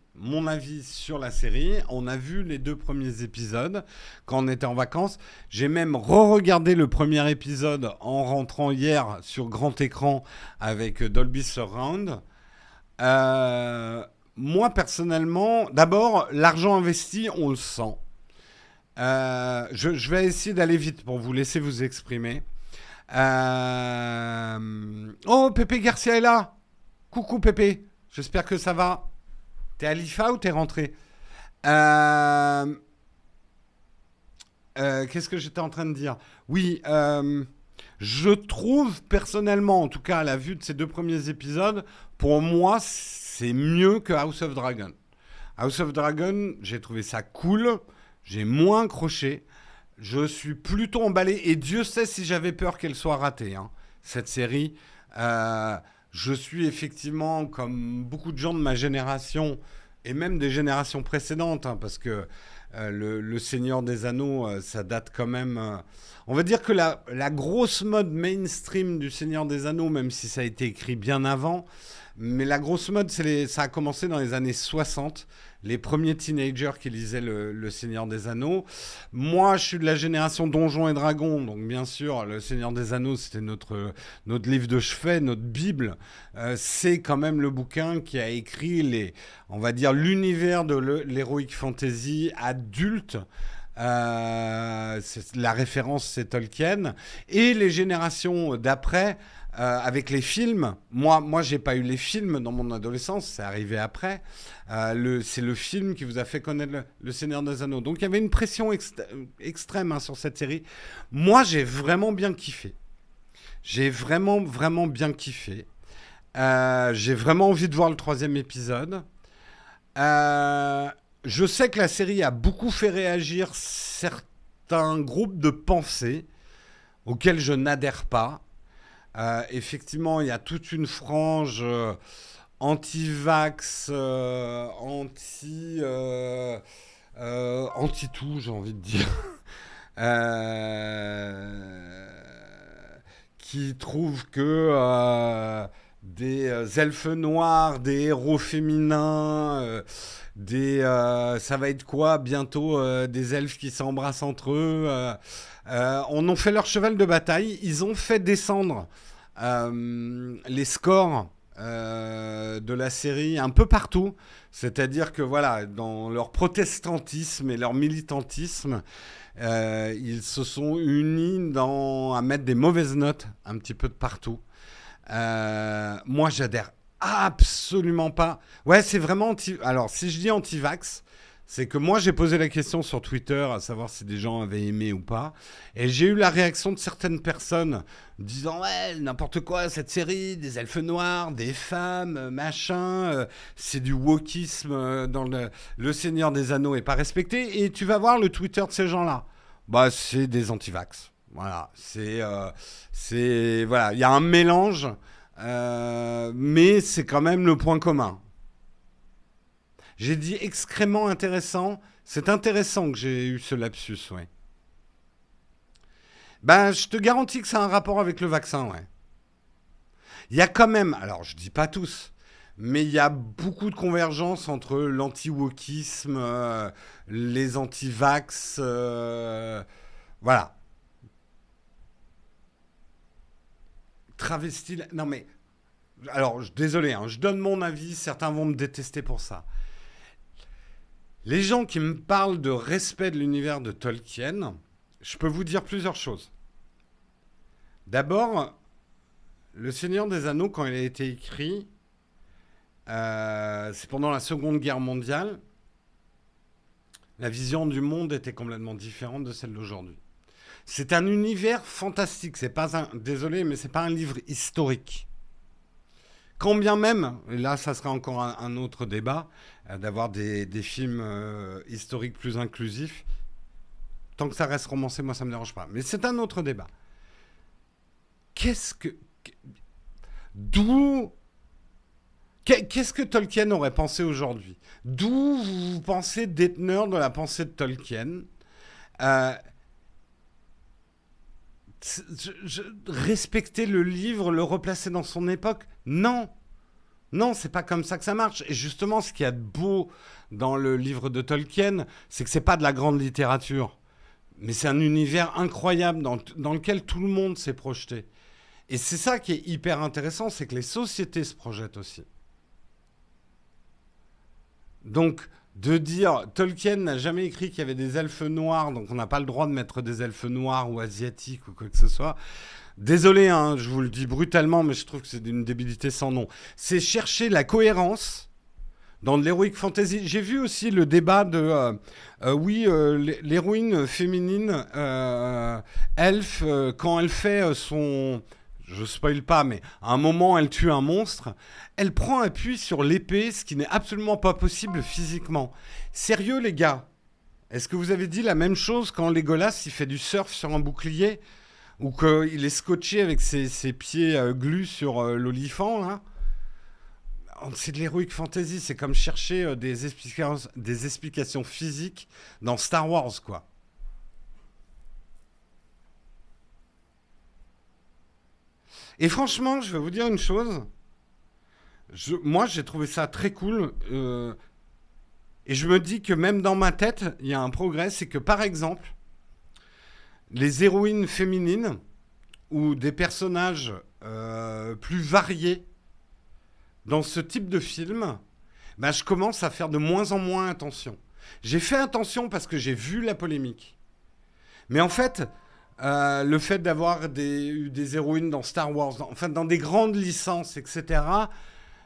sur la série. On a vu les 2 premiers épisodes quand on était en vacances. J'ai même re-regardé le premier épisode en rentrant hier sur grand écran avec Dolby Surround. Moi, personnellement, d'abord, l'argent investi, on le sent. Je vais essayer d'aller vite pour vous laisser vous exprimer. Oh, Pépé Garcia est là. Coucou Pépé, j'espère que ça va. T'es à l'IFA ou t'es rentré? Qu'est-ce que j'étais en train de dire? Oui, je trouve personnellement, en tout cas à la vue de ces 2 premiers épisodes, pour moi, c'est mieux que House of Dragon. House of Dragon, j'ai trouvé ça cool, j'ai moins accroché, je suis plutôt emballé, et Dieu sait si j'avais peur qu'elle soit ratée, hein, cette série. Je suis effectivement, comme beaucoup de gens de ma génération, et même des générations précédentes, hein, parce que le Seigneur des Anneaux, ça date quand même... on va dire que la grosse mode mainstream du Seigneur des Anneaux, même si ça a été écrit bien avant, mais la grosse mode, ça a commencé dans les années 60, les premiers teenagers qui lisaient le Seigneur des Anneaux. Moi, je suis de la génération Donjons et Dragons, donc bien sûr, le Seigneur des Anneaux, c'était notre livre de chevet, notre Bible. C'est quand même le bouquin qui a écrit, on va dire, l'univers de l'heroic fantasy adulte. La référence, c'est Tolkien. Et les générations d'après, avec les films, moi j'ai pas eu les films dans mon adolescence, c'est arrivé après. C'est le film qui vous a fait connaître le Seigneur des Anneaux. Donc il y avait une pression extrême, hein, sur cette série. Moi, j'ai vraiment bien kiffé. J'ai vraiment bien kiffé. J'ai vraiment envie de voir le 3e épisode. Je sais que la série a beaucoup fait réagir certains groupes de pensée auxquels je n'adhère pas. Effectivement, il y a toute une frange anti-vax, anti-tout, j'ai envie de dire, qui trouve que des elfes noirs, des héros féminins, ça va être quoi bientôt, des elfes qui s'embrassent entre eux, en ont fait leur cheval de bataille. Ils ont fait descendre les scores de la série un peu partout. C'est-à-dire que voilà, dans leur protestantisme et leur militantisme, ils se sont unis à mettre des mauvaises notes un petit peu de partout. Moi, j'adhère absolument pas. Ouais, c'est vraiment Alors, si je dis anti-vax, c'est que moi, j'ai posé la question sur Twitter, à savoir si des gens avaient aimé ou pas. Et j'ai eu la réaction de certaines personnes disant « Ouais, n'importe quoi, cette série, des elfes noirs, des femmes, machin, c'est du wokisme dans le Seigneur des Anneaux est pas respecté. » Et tu vas voir le Twitter de ces gens-là. Bah, c'est des anti-vax. Voilà, voilà, il y a un mélange, mais c'est quand même le point commun. J'ai dit extrêmement intéressant. C'est intéressant que j'ai eu ce lapsus, ouais. Ben, je te garantis que ça a un rapport avec le vaccin, ouais. Il y a quand même, alors je dis pas tous, mais il y a beaucoup de convergence entre l'anti-wokisme, les anti-vax, voilà. Travesti, non mais, alors désolé, hein, je donne mon avis, certains vont me détester pour ça. Les gens qui me parlent de respect de l'univers de Tolkien, je peux vous dire plusieurs choses. D'abord, Le Seigneur des Anneaux, quand il a été écrit, c'est pendant la Seconde Guerre mondiale. La vision du monde était complètement différente de celle d'aujourd'hui. C'est un univers fantastique. C'est pas désolé, mais c'est pas un livre historique. Quand bien même, et là ça sera encore un autre débat, d'avoir des films historiques plus inclusifs, tant que ça reste romancé, moi ça me dérange pas. Mais c'est un autre débat. Qu'est-ce que Tolkien aurait pensé aujourd'hui? D'où vous pensez déteneur de la pensée de Tolkien? Respecter le livre, le replacer dans son époque? Non. Non, c'est pas comme ça que ça marche. Et justement, ce qu'il y a de beau dans le livre de Tolkien, c'est que c'est pas de la grande littérature. Mais c'est un univers incroyable dans lequel tout le monde s'est projeté. Et c'est ça qui est hyper intéressant, c'est que les sociétés se projettent aussi. Donc, de dire Tolkien n'a jamais écrit qu'il y avait des elfes noirs, donc on n'a pas le droit de mettre des elfes noirs ou asiatiques ou quoi que ce soit. désolé, hein, je vous le dis brutalement, mais je trouve que c'est d'une débilité sans nom. C'est chercher la cohérence dans de l'heroic fantasy. J'ai vu aussi le débat de l'héroïne féminine elfe quand elle fait son, je spoil pas, mais à un moment elle tue un monstre, elle prend appui sur l'épée, ce qui n'est absolument pas possible physiquement. Sérieux les gars, est-ce que vous avez dit la même chose quand Legolas il fait du surf sur un bouclier ou qu'il est scotché avec ses pieds glus sur l'olifant là? C'est de l'heroic fantasy, c'est comme chercher des explications physiques dans Star Wars, quoi. Et franchement, je vais vous dire une chose. Moi, j'ai trouvé ça très cool. Et je me dis que même dans ma tête, il y a un progrès. C'est que, par exemple, les héroïnes féminines ou des personnages plus variés dans ce type de film, ben, je commence à faire de moins en moins attention. J'ai fait attention parce que j'ai vu la polémique. Mais en fait, le fait d'avoir des héroïnes dans Star Wars, dans des grandes licences, etc.,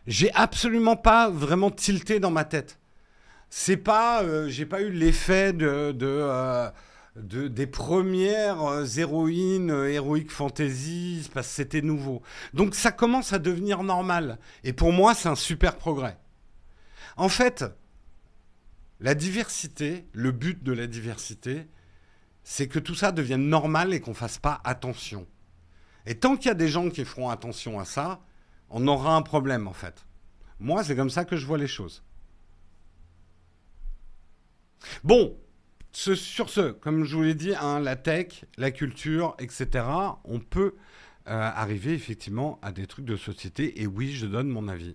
j'ai absolument pas vraiment tilté dans ma tête. C'est pas, j'ai pas eu l'effet des premières héroïnes heroic fantasy parce que c'était nouveau. Donc ça commence à devenir normal. Et pour moi, c'est un super progrès. En fait, la diversité, le but de la diversité, c'est que tout ça devienne normal et qu'on fasse pas attention. Et tant qu'il y a des gens qui feront attention à ça, on aura un problème en fait. Moi, c'est comme ça que je vois les choses. Bon, sur ce, comme je vous l'ai dit, hein, la tech, la culture, etc., on peut arriver effectivement à des trucs de société. Et oui, je donne mon avis.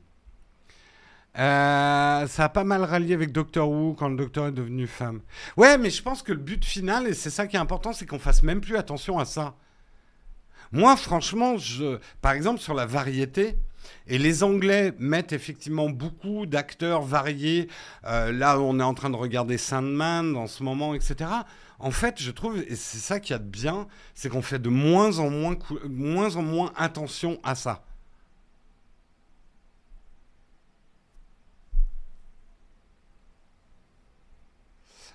Ça a pas mal rallié avec Doctor Who quand le docteur est devenu femme. Ouais, mais je pense que le but final, et c'est ça qui est important, c'est qu'on fasse même plus attention à ça. Moi, franchement, par exemple, sur la variété, et les Anglais mettent effectivement beaucoup d'acteurs variés. Là, on est en train de regarder Sandman en ce moment, etc. En fait, je trouve, et c'est ça qu'il y a de bien, c'est qu'on fait de moins en moins attention à ça.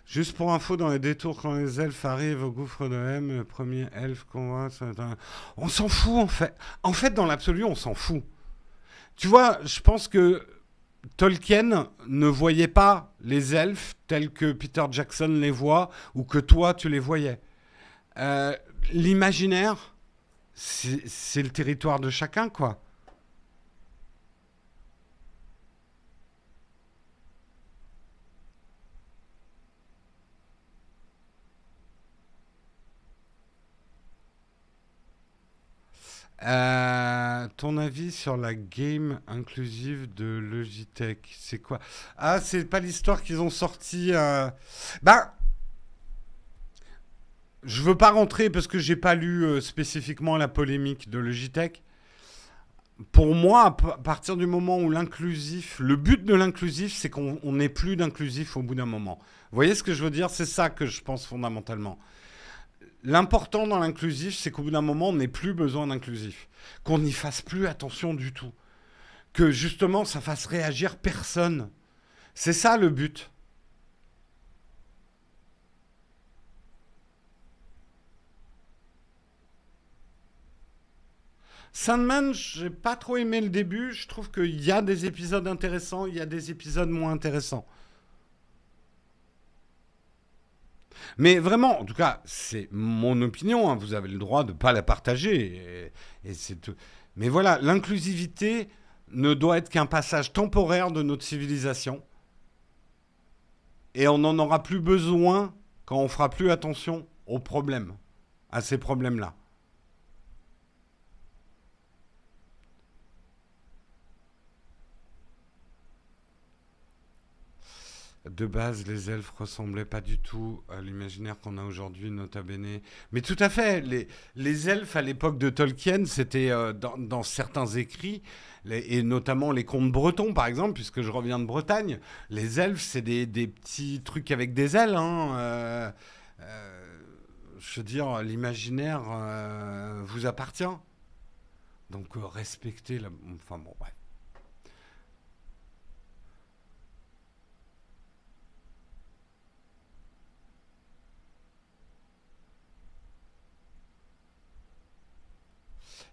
Juste pour info, dans les détours, quand les elfes arrivent au gouffre de M, le premier elfe qu'on voit, on s'en fout en fait. En fait, dans l'absolu, on s'en fout. Tu vois, je pense que Tolkien ne voyait pas les elfes tels que Peter Jackson les voit ou que toi, tu les voyais. L'imaginaire, c'est le territoire de chacun, quoi. Ton avis sur la game inclusive de Logitech, c'est quoi? Ah, c'est pas l'histoire qu'ils ont sorti. Bah, je veux pas rentrer parce que j'ai pas lu spécifiquement la polémique de Logitech. Pour moi, à partir du moment où l'inclusif, le but de l'inclusif, c'est qu'on n'ait plus d'inclusif au bout d'un moment. Vous voyez ce que je veux dire? C'est ça que je pense fondamentalement. L'important dans l'inclusif, c'est qu'au bout d'un moment, on n'ait plus besoin d'inclusif. Qu'on n'y fasse plus attention du tout. Que justement, ça fasse réagir personne. C'est ça le but. Sandman, j'ai pas trop aimé le début. Je trouve qu'il y a des épisodes intéressants, il y a des épisodes moins intéressants. Mais vraiment, en tout cas, c'est mon opinion. Hein, vous avez le droit de ne pas la partager. Et c'est tout. Mais voilà, l'inclusivité ne doit être qu'un passage temporaire de notre civilisation. Et on n'en aura plus besoin quand on fera plus attention aux problèmes, à ces problèmes-là. De base, les elfes ressemblaient pas du tout à l'imaginaire qu'on a aujourd'hui, nota bene. Mais tout à fait, les elfes à l'époque de Tolkien, c'était dans certains écrits, et notamment les contes bretons, par exemple, puisque je reviens de Bretagne. Les elfes, c'est des petits trucs avec des ailes. Hein, je veux dire, l'imaginaire vous appartient. Donc respectez la... Enfin bon, ouais.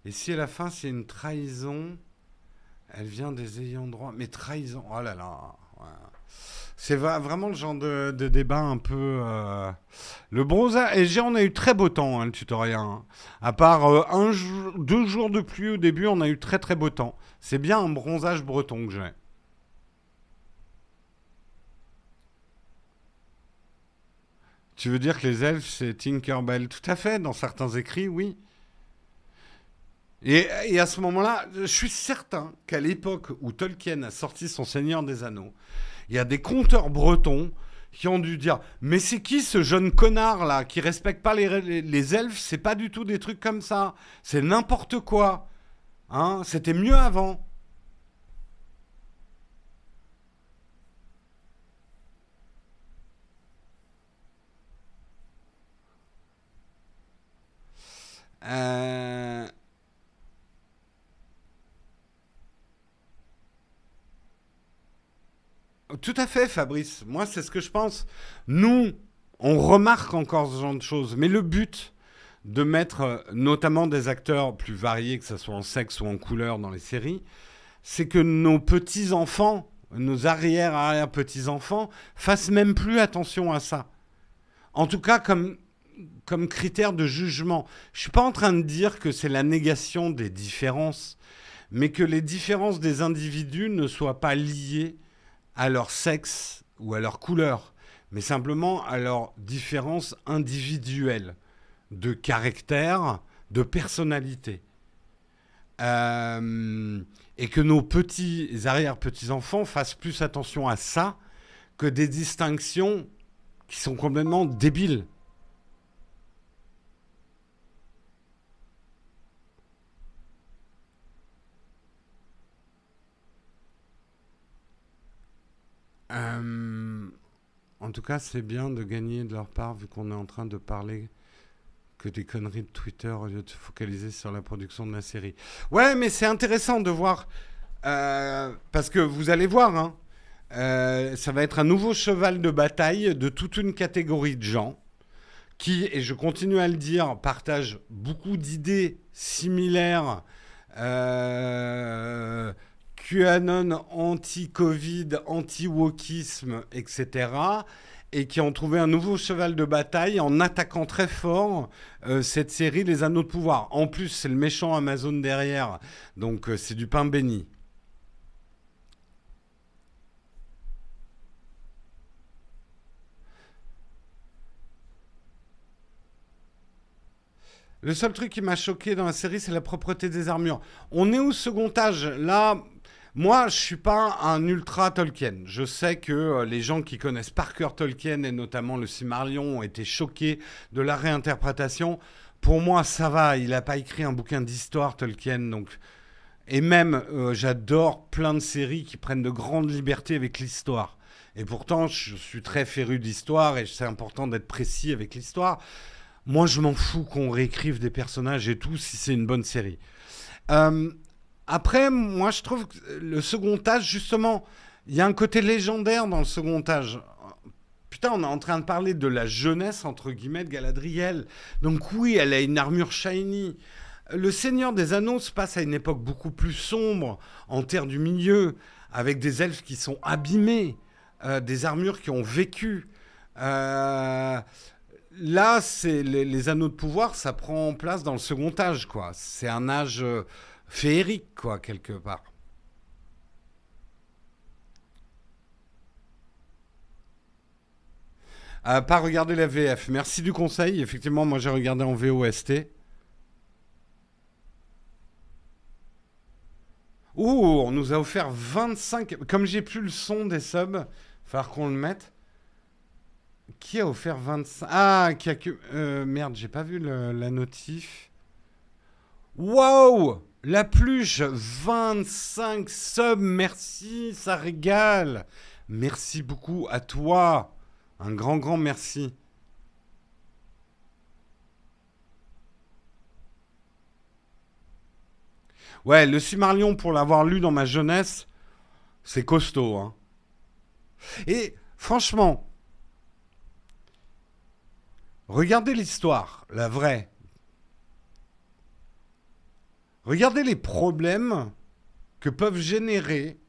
Et si à la fin c'est une trahison, elle vient des ayants droit. Mais trahison, oh là là. Ouais. C'est vraiment le genre de débat un peu... Le bronzage... Et on a eu très beau temps, hein, le tutoriel. Hein. À part 2 jours de pluie au début, on a eu très très beau temps. C'est bien un bronzage breton que j'ai. Tu veux dire que les elfes, c'est Tinkerbell? Tout à fait, dans certains écrits, oui. Et à ce moment-là, je suis certain qu'à l'époque où Tolkien a sorti son Seigneur des Anneaux, il y a des conteurs bretons qui ont dû dire « Mais c'est qui ce jeune connard là qui respecte pas les elfes? C'est pas du tout des trucs comme ça. C'est n'importe quoi. Hein, c'était mieux avant. » Tout à fait, Fabrice. Moi, c'est ce que je pense. Nous, on remarque encore ce genre de choses. Mais le but de mettre notamment des acteurs plus variés, que ce soit en sexe ou en couleur dans les séries, c'est que nos petits-enfants, nos arrière-petits-enfants, fassent même plus attention à ça. En tout cas, comme critère de jugement. Je ne suis pas en train de dire que c'est la négation des différences, mais que les différences des individus ne soient pas liées à leur sexe ou à leur couleur, mais simplement à leur différence individuelle de caractère, de personnalité. Et que nos petits arrière-petits-enfants fassent plus attention à ça que des distinctions qui sont complètement débiles. En tout cas, c'est bien de gagner de leur part, vu qu'on est en train de parler que des conneries de Twitter au lieu de se focaliser sur la production de la série. Ouais, mais c'est intéressant de voir, parce que vous allez voir, hein, ça va être un nouveau cheval de bataille de toute une catégorie de gens qui, et je continue à le dire, partagent beaucoup d'idées similaires, QAnon, anti-Covid, anti-wokisme, etc., et qui ont trouvé un nouveau cheval de bataille en attaquant très fort cette série Les Anneaux de Pouvoir. En plus, c'est le méchant Amazon derrière, donc c'est du pain béni. Le seul truc qui m'a choqué dans la série, c'est la propreté des armures. On est au second âge. Là, moi, je suis pas un ultra Tolkien. Je sais que les gens qui connaissent par cœur Tolkien, et notamment le Silmarillion, ont été choqués de la réinterprétation. Pour moi, ça va. Il n'a pas écrit un bouquin d'histoire, Tolkien. Donc... Et même, j'adore plein de séries qui prennent de grandes libertés avec l'histoire. Et pourtant, je suis très féru d'histoire et c'est important d'être précis avec l'histoire. Moi, je m'en fous qu'on réécrive des personnages et tout si c'est une bonne série. Après, moi, je trouve que le second âge, justement, il y a un côté légendaire dans le second âge. Putain, on est en train de parler de la jeunesse, entre guillemets, de Galadriel. Donc oui, elle a une armure shiny. Le Seigneur des Anneaux se passe à une époque beaucoup plus sombre, en Terre du Milieu, avec des elfes qui sont abîmés, des armures qui ont vécu. Là, c'est les Anneaux de Pouvoir, ça prend place dans le second âge, quoi. C'est un âge féerique, quoi, quelque part. Pas regarder la VF. Merci du conseil. Effectivement, moi, j'ai regardé en VOST. Ouh, on nous a offert 25... Comme j'ai plus le son des subs, il va falloir qu'on le mette. Qui a offert 25... Ah, qui a... merde, j'ai pas vu la notif. Wow! La pluche, 25 subs, merci, ça régale. Merci beaucoup à toi. Un grand, grand merci. Ouais, le Silmarillion, pour l'avoir lu dans ma jeunesse, c'est costaud. Hein. Et franchement, regardez l'histoire, la vraie. Regardez les problèmes que peuvent générer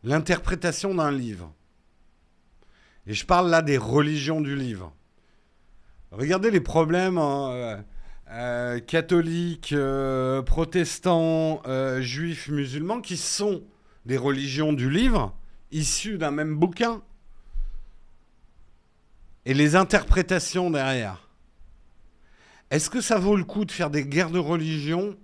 l'interprétation d'un livre. Et je parle là des religions du livre. Regardez les problèmes catholiques, protestants, juifs, musulmans, qui sont des religions du livre, issues d'un même bouquin, et les interprétations derrière. Est-ce que ça vaut le coup de faire des guerres de religion ?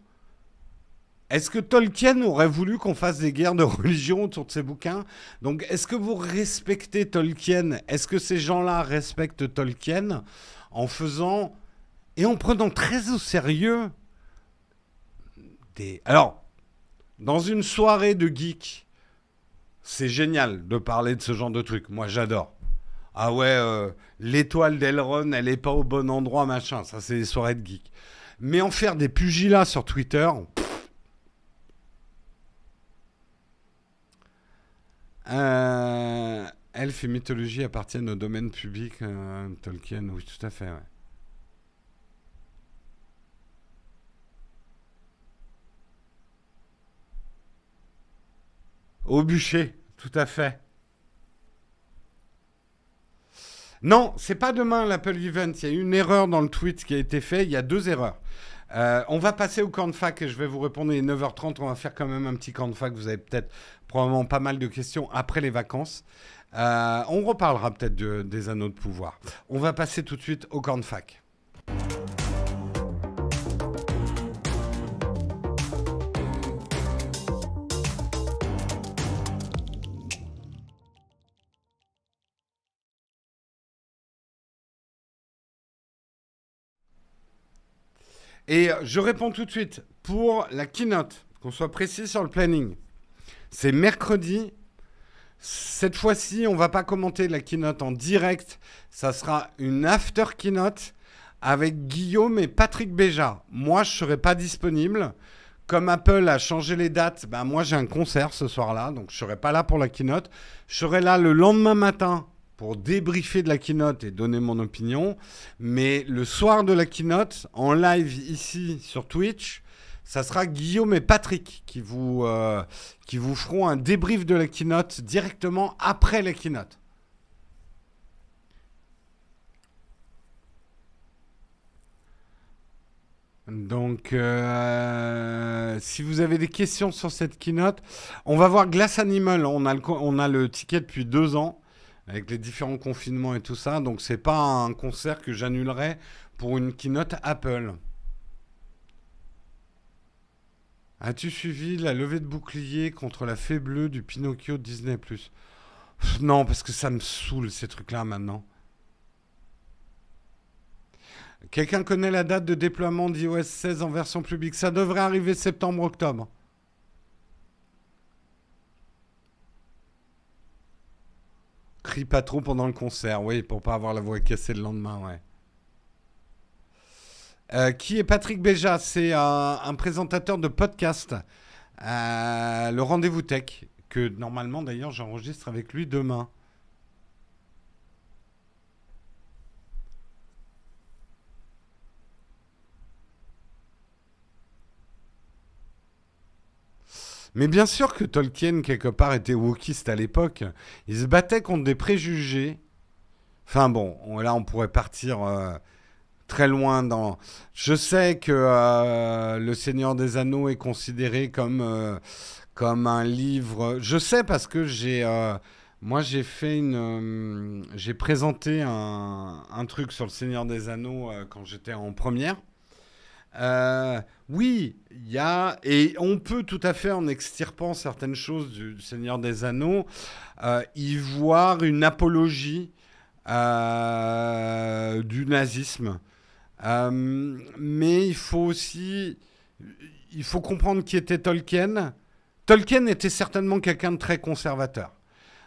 Est-ce que Tolkien aurait voulu qu'on fasse des guerres de religion autour de ses bouquins ? Donc, est-ce que vous respectez Tolkien ? Est-ce que ces gens-là respectent Tolkien en faisant et en prenant très au sérieux des... Alors, dans une soirée de geeks, c'est génial de parler de ce genre de trucs. Moi, j'adore. Ah ouais, l'étoile d'Elrond, elle n'est pas au bon endroit, machin. Ça, c'est des soirées de geeks. Mais en faire des pugilats sur Twitter... Elfes et mythologie appartiennent au domaine public. Tolkien, oui, tout à fait. Ouais. Au bûcher, tout à fait. Non, c'est pas demain l'Apple Event. Il y a une erreur dans le tweet qui a été fait. Il y a 2 erreurs. On va passer au camp de fac et je vais vous répondre. Il est 9h30. On va faire quand même un petit camp de fac. Vous avez peut-être probablement pas mal de questions après les vacances. On reparlera peut-être des anneaux de pouvoir. On va passer tout de suite au camp de fac. Et je réponds tout de suite. Pour la keynote, qu'on soit précis sur le planning, c'est mercredi. Cette fois-ci, on ne va pas commenter la keynote en direct. Ça sera une after keynote avec Guillaume et Patrick Béja. Moi, je ne serai pas disponible. Comme Apple a changé les dates, ben moi, j'ai un concert ce soir-là. Donc, je ne serai pas là pour la keynote. Je serai là le lendemain matin pour débriefer de la keynote et donner mon opinion. Mais le soir de la keynote, en live ici sur Twitch, ça sera Guillaume et Patrick qui vous feront un débrief de la keynote directement après la keynote. Donc, si vous avez des questions sur cette keynote, on va voir Glass Animal. On a le ticket depuis 2 ans. Avec les différents confinements et tout ça. Donc, c'est pas un concert que j'annulerai pour une keynote Apple. As-tu suivi la levée de bouclier contre la fée bleue du Pinocchio Disney+? Non, parce que ça me saoule, ces trucs-là, maintenant. Quelqu'un connaît la date de déploiement d'iOS 16 en version publique? Ça devrait arriver septembre-octobre. Crie pas trop pendant le concert, oui, pour pas avoir la voix cassée le lendemain, ouais. Qui est Patrick Béja? C'est un présentateur de podcast, le Rendez-vous Tech, que normalement d'ailleurs j'enregistre avec lui demain. Mais bien sûr que Tolkien, quelque part, était wokiste à l'époque. Il se battait contre des préjugés. Enfin bon, là, on pourrait partir très loin dans... Je sais que Le Seigneur des Anneaux est considéré comme un livre... Je sais parce que moi, j'ai présenté un truc sur Le Seigneur des Anneaux quand j'étais en première. Oui, il y a, et on peut tout à fait, en extirpant certaines choses du Seigneur des Anneaux, y voir une apologie du nazisme. Mais il faut comprendre qui était Tolkien. Tolkien était certainement quelqu'un de très conservateur.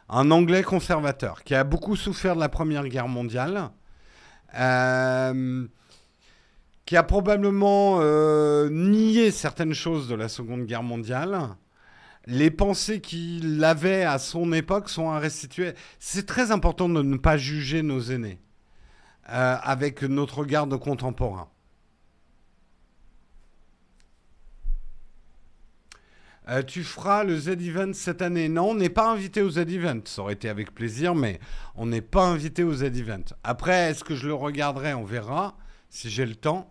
Un Anglais conservateur, qui a beaucoup souffert de la Première Guerre mondiale. qui a probablement nié certaines choses de la Seconde Guerre mondiale. Les pensées qu'il avait à son époque sont à restituer. C'est très important de ne pas juger nos aînés avec notre regard de contemporain. Tu feras le Z-Event cette année? Non, on n'est pas invité au Z-Event. Ça aurait été avec plaisir, mais on n'est pas invité au Z-Event. Après, est-ce que je le regarderai? On verra, si j'ai le temps.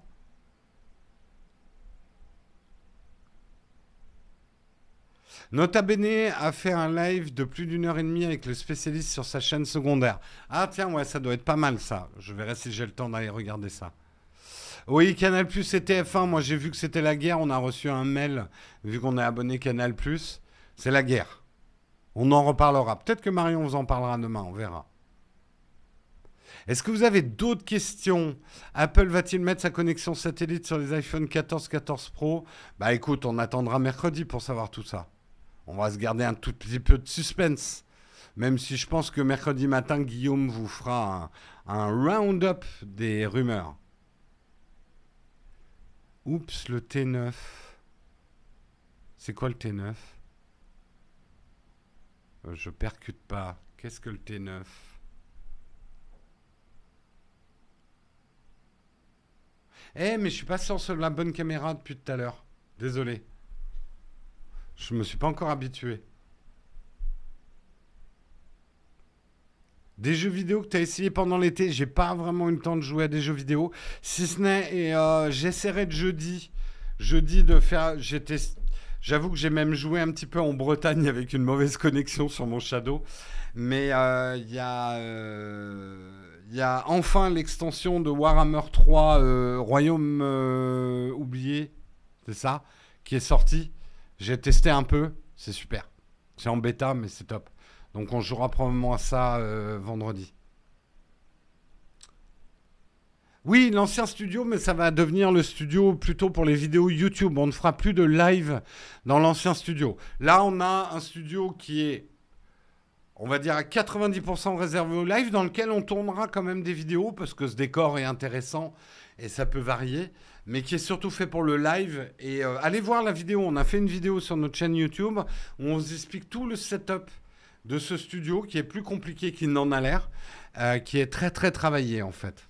Nota Bene a fait un live de plus d'1h30 avec le spécialiste sur sa chaîne secondaire. Ah tiens, ouais, ça doit être pas mal ça. Je verrai si j'ai le temps d'aller regarder ça. Oui, Canal Plus et TF1, moi j'ai vu que c'était la guerre, on a reçu un mail, vu qu'on est abonné Canal Plus, c'est la guerre. On en reparlera. Peut-être que Marion vous en parlera demain, on verra. Est-ce que vous avez d'autres questions? Apple va-t-il mettre sa connexion satellite sur les iPhone 14, 14 Pro? Bah écoute, on attendra mercredi pour savoir tout ça. On va se garder un tout petit peu de suspense. Même si je pense que mercredi matin, Guillaume vous fera un round-up des rumeurs. Oups, le T9. C'est quoi le T9? Je percute pas. Qu'est-ce que le T9? Eh, mais je suis pas sur la bonne caméra depuis tout à l'heure. Désolé. Je me suis pas encore habitué. Des jeux vidéo que tu as essayé pendant l'été, j'ai pas vraiment eu le temps de jouer à des jeux vidéo. Si ce n'est, et j'essaierai de jeudi de faire. J'avoue que j'ai même joué un petit peu en Bretagne avec une mauvaise connexion sur mon Shadow. Mais il y a enfin l'extension de Warhammer 3 Royaume oublié, c'est ça, qui est sorti. J'ai testé un peu, c'est super. C'est en bêta, mais c'est top. Donc on jouera probablement à ça vendredi. Oui, l'ancien studio, mais ça va devenir le studio plutôt pour les vidéos YouTube. On ne fera plus de live dans l'ancien studio. Là, on a un studio qui est, on va dire, à 90% réservé au live, dans lequel on tournera quand même des vidéos, parce que ce décor est intéressant et ça peut varier, mais qui est surtout fait pour le live. Et allez voir la vidéo. On a fait une vidéo sur notre chaîne YouTube où on vous explique tout le setup de ce studio qui est plus compliqué qu'il n'en a l'air, qui est très très travaillé en fait.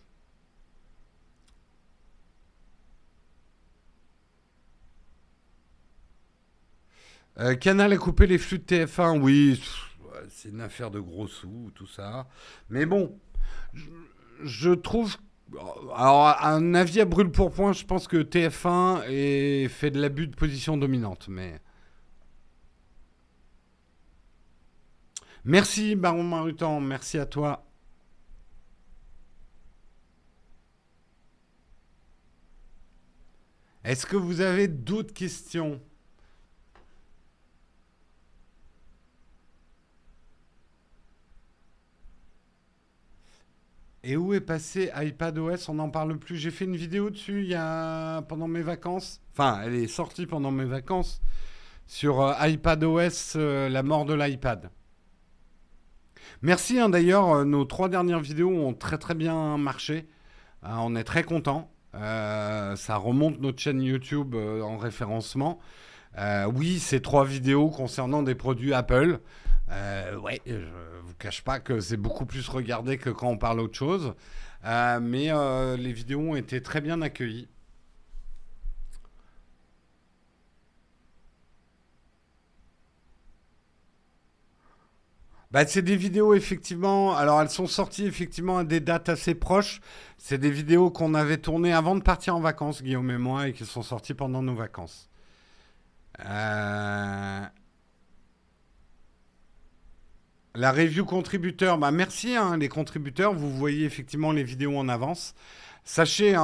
Canal a coupé les flux de TF1, oui, c'est une affaire de gros sous, tout ça. Mais bon, je trouve... Alors, un avis à brûle-pourpoint, je pense que TF1 fait de l'abus de position dominante, mais... Merci Baron Marutan, merci à toi. Est-ce que vous avez d'autres questions? Et où est passé iPadOS? On n'en parle plus. J'ai fait une vidéo dessus pendant mes vacances. Enfin, elle est sortie pendant mes vacances sur iPadOS, la mort de l'iPad. Merci d'ailleurs, nos 3 dernières vidéos ont très très bien marché. On est très contents. Ça remonte notre chaîne YouTube en référencement. Oui, ces 3 vidéos concernant des produits Apple. Ouais, je vous cache pas que c'est beaucoup plus regardé que quand on parle autre chose. Mais les vidéos ont été très bien accueillies. Bah, c'est des vidéos effectivement, alors elles sont sorties effectivement à des dates assez proches. C'est des vidéos qu'on avait tournées avant de partir en vacances, Guillaume et moi, et qui sont sorties pendant nos vacances. La review contributeur, bah merci les contributeurs, vous voyez effectivement les vidéos en avance. Sachez,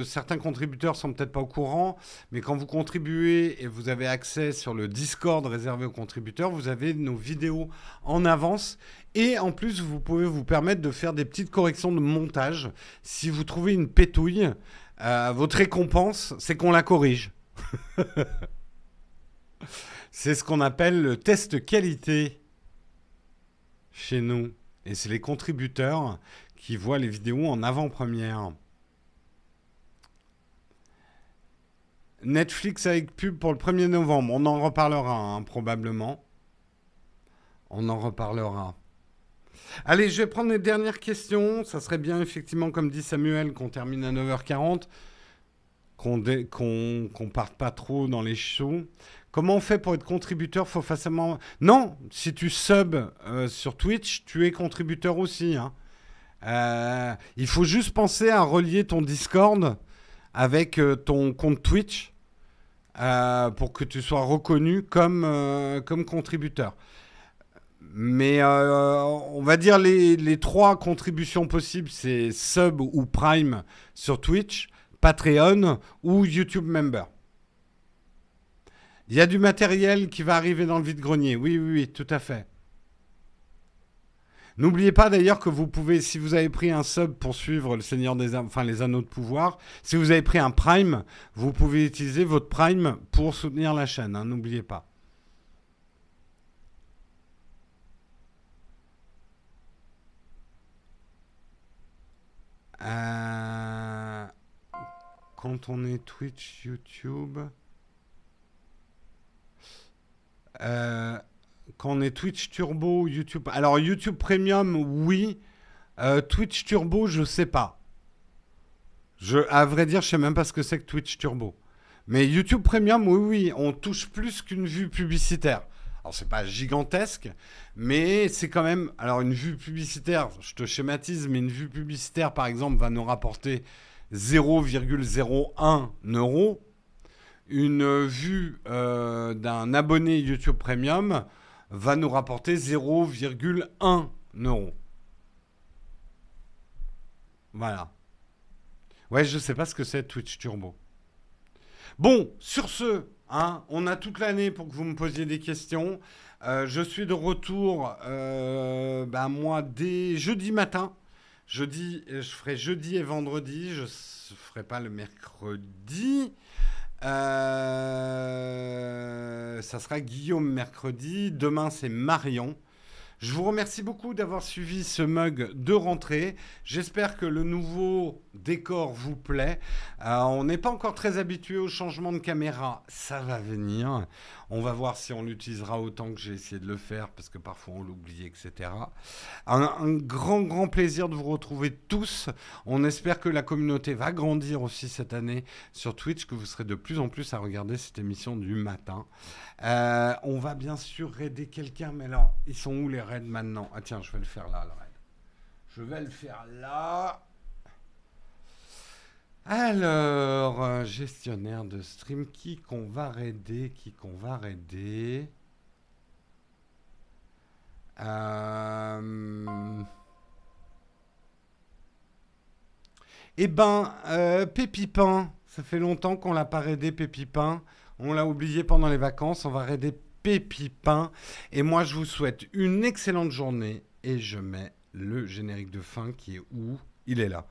certains contributeurs sont peut-être pas au courant, mais quand vous contribuez et vous avez accès sur le Discord réservé aux contributeurs, vous avez nos vidéos en avance. Et en plus, vous pouvez vous permettre de faire des petites corrections de montage. Si vous trouvez une pétouille, votre récompense, c'est qu'on la corrige. C'est ce qu'on appelle le test qualité chez nous. Et c'est les contributeurs qui voient les vidéos en avant-première. Netflix avec pub pour le 1er novembre. On en reparlera, hein, probablement. On en reparlera. Allez, je vais prendre les dernières questions. Ça serait bien, effectivement, comme dit Samuel, qu'on termine à 9h40. Qu'on parte pas trop dans les shows. Comment on fait pour être contributeur? Faut facilement... Non, si tu subs sur Twitch, tu es contributeur aussi. Hein. Il faut juste penser à relier ton Discord avec ton compte Twitch pour que tu sois reconnu comme contributeur. Mais on va dire les 3 contributions possibles, c'est sub ou prime sur Twitch, Patreon ou YouTube Member. Il y a du matériel qui va arriver dans le vide-grenier. Oui, tout à fait. N'oubliez pas d'ailleurs que vous pouvez, si vous avez pris un sub pour suivre le Seigneur des Anneaux, les Anneaux de Pouvoir, si vous avez pris un Prime, vous pouvez utiliser votre Prime pour soutenir la chaîne. Hein, n'oubliez pas. Quand on est Twitch, YouTube... quand on est Twitch Turbo, YouTube... Alors, YouTube Premium, oui. Twitch Turbo, je sais pas. À vrai dire, je sais même pas ce que c'est que Twitch Turbo. Mais YouTube Premium, oui, on touche plus qu'une vue publicitaire. Alors, c'est pas gigantesque, mais c'est quand même... Alors, une vue publicitaire, je te schématise, mais une vue publicitaire, par exemple, va nous rapporter 0,01 €. Une vue d'un abonné YouTube Premium va nous rapporter 0,1 €. Voilà. Ouais, je sais pas ce que c'est Twitch Turbo. Bon, sur ce, hein, on a toute l'année pour que vous me posiez des questions. Je suis de retour, moi, dès jeudi matin. Je ferai jeudi et vendredi. Je ne ferai pas le mercredi. Ça sera Guillaume mercredi. Demain, c'est Marion. Je vous remercie beaucoup d'avoir suivi ce mug de rentrée. J'espère que le nouveau décor vous plaît. On n'est pas encore très habitué au changement de caméra. Ça va venir. On va voir si on l'utilisera autant que j'ai essayé de le faire, parce que parfois on l'oublie, etc. Un grand plaisir de vous retrouver tous. On espère que la communauté va grandir aussi cette année sur Twitch, que vous serez de plus en plus à regarder cette émission du matin. On va bien sûr raider quelqu'un, mais alors, ils sont où les raids maintenant? Ah tiens, je vais le faire là, le raid. Je vais le faire là. Alors, gestionnaire de stream, qui qu'on va raider? Pépipin, ça fait longtemps qu'on l'a pas raidé, Pépipin. On l'a oublié pendant les vacances, on va raider Pépipin. Et moi, je vous souhaite une excellente journée et je mets le générique de fin qui est où? Il est là.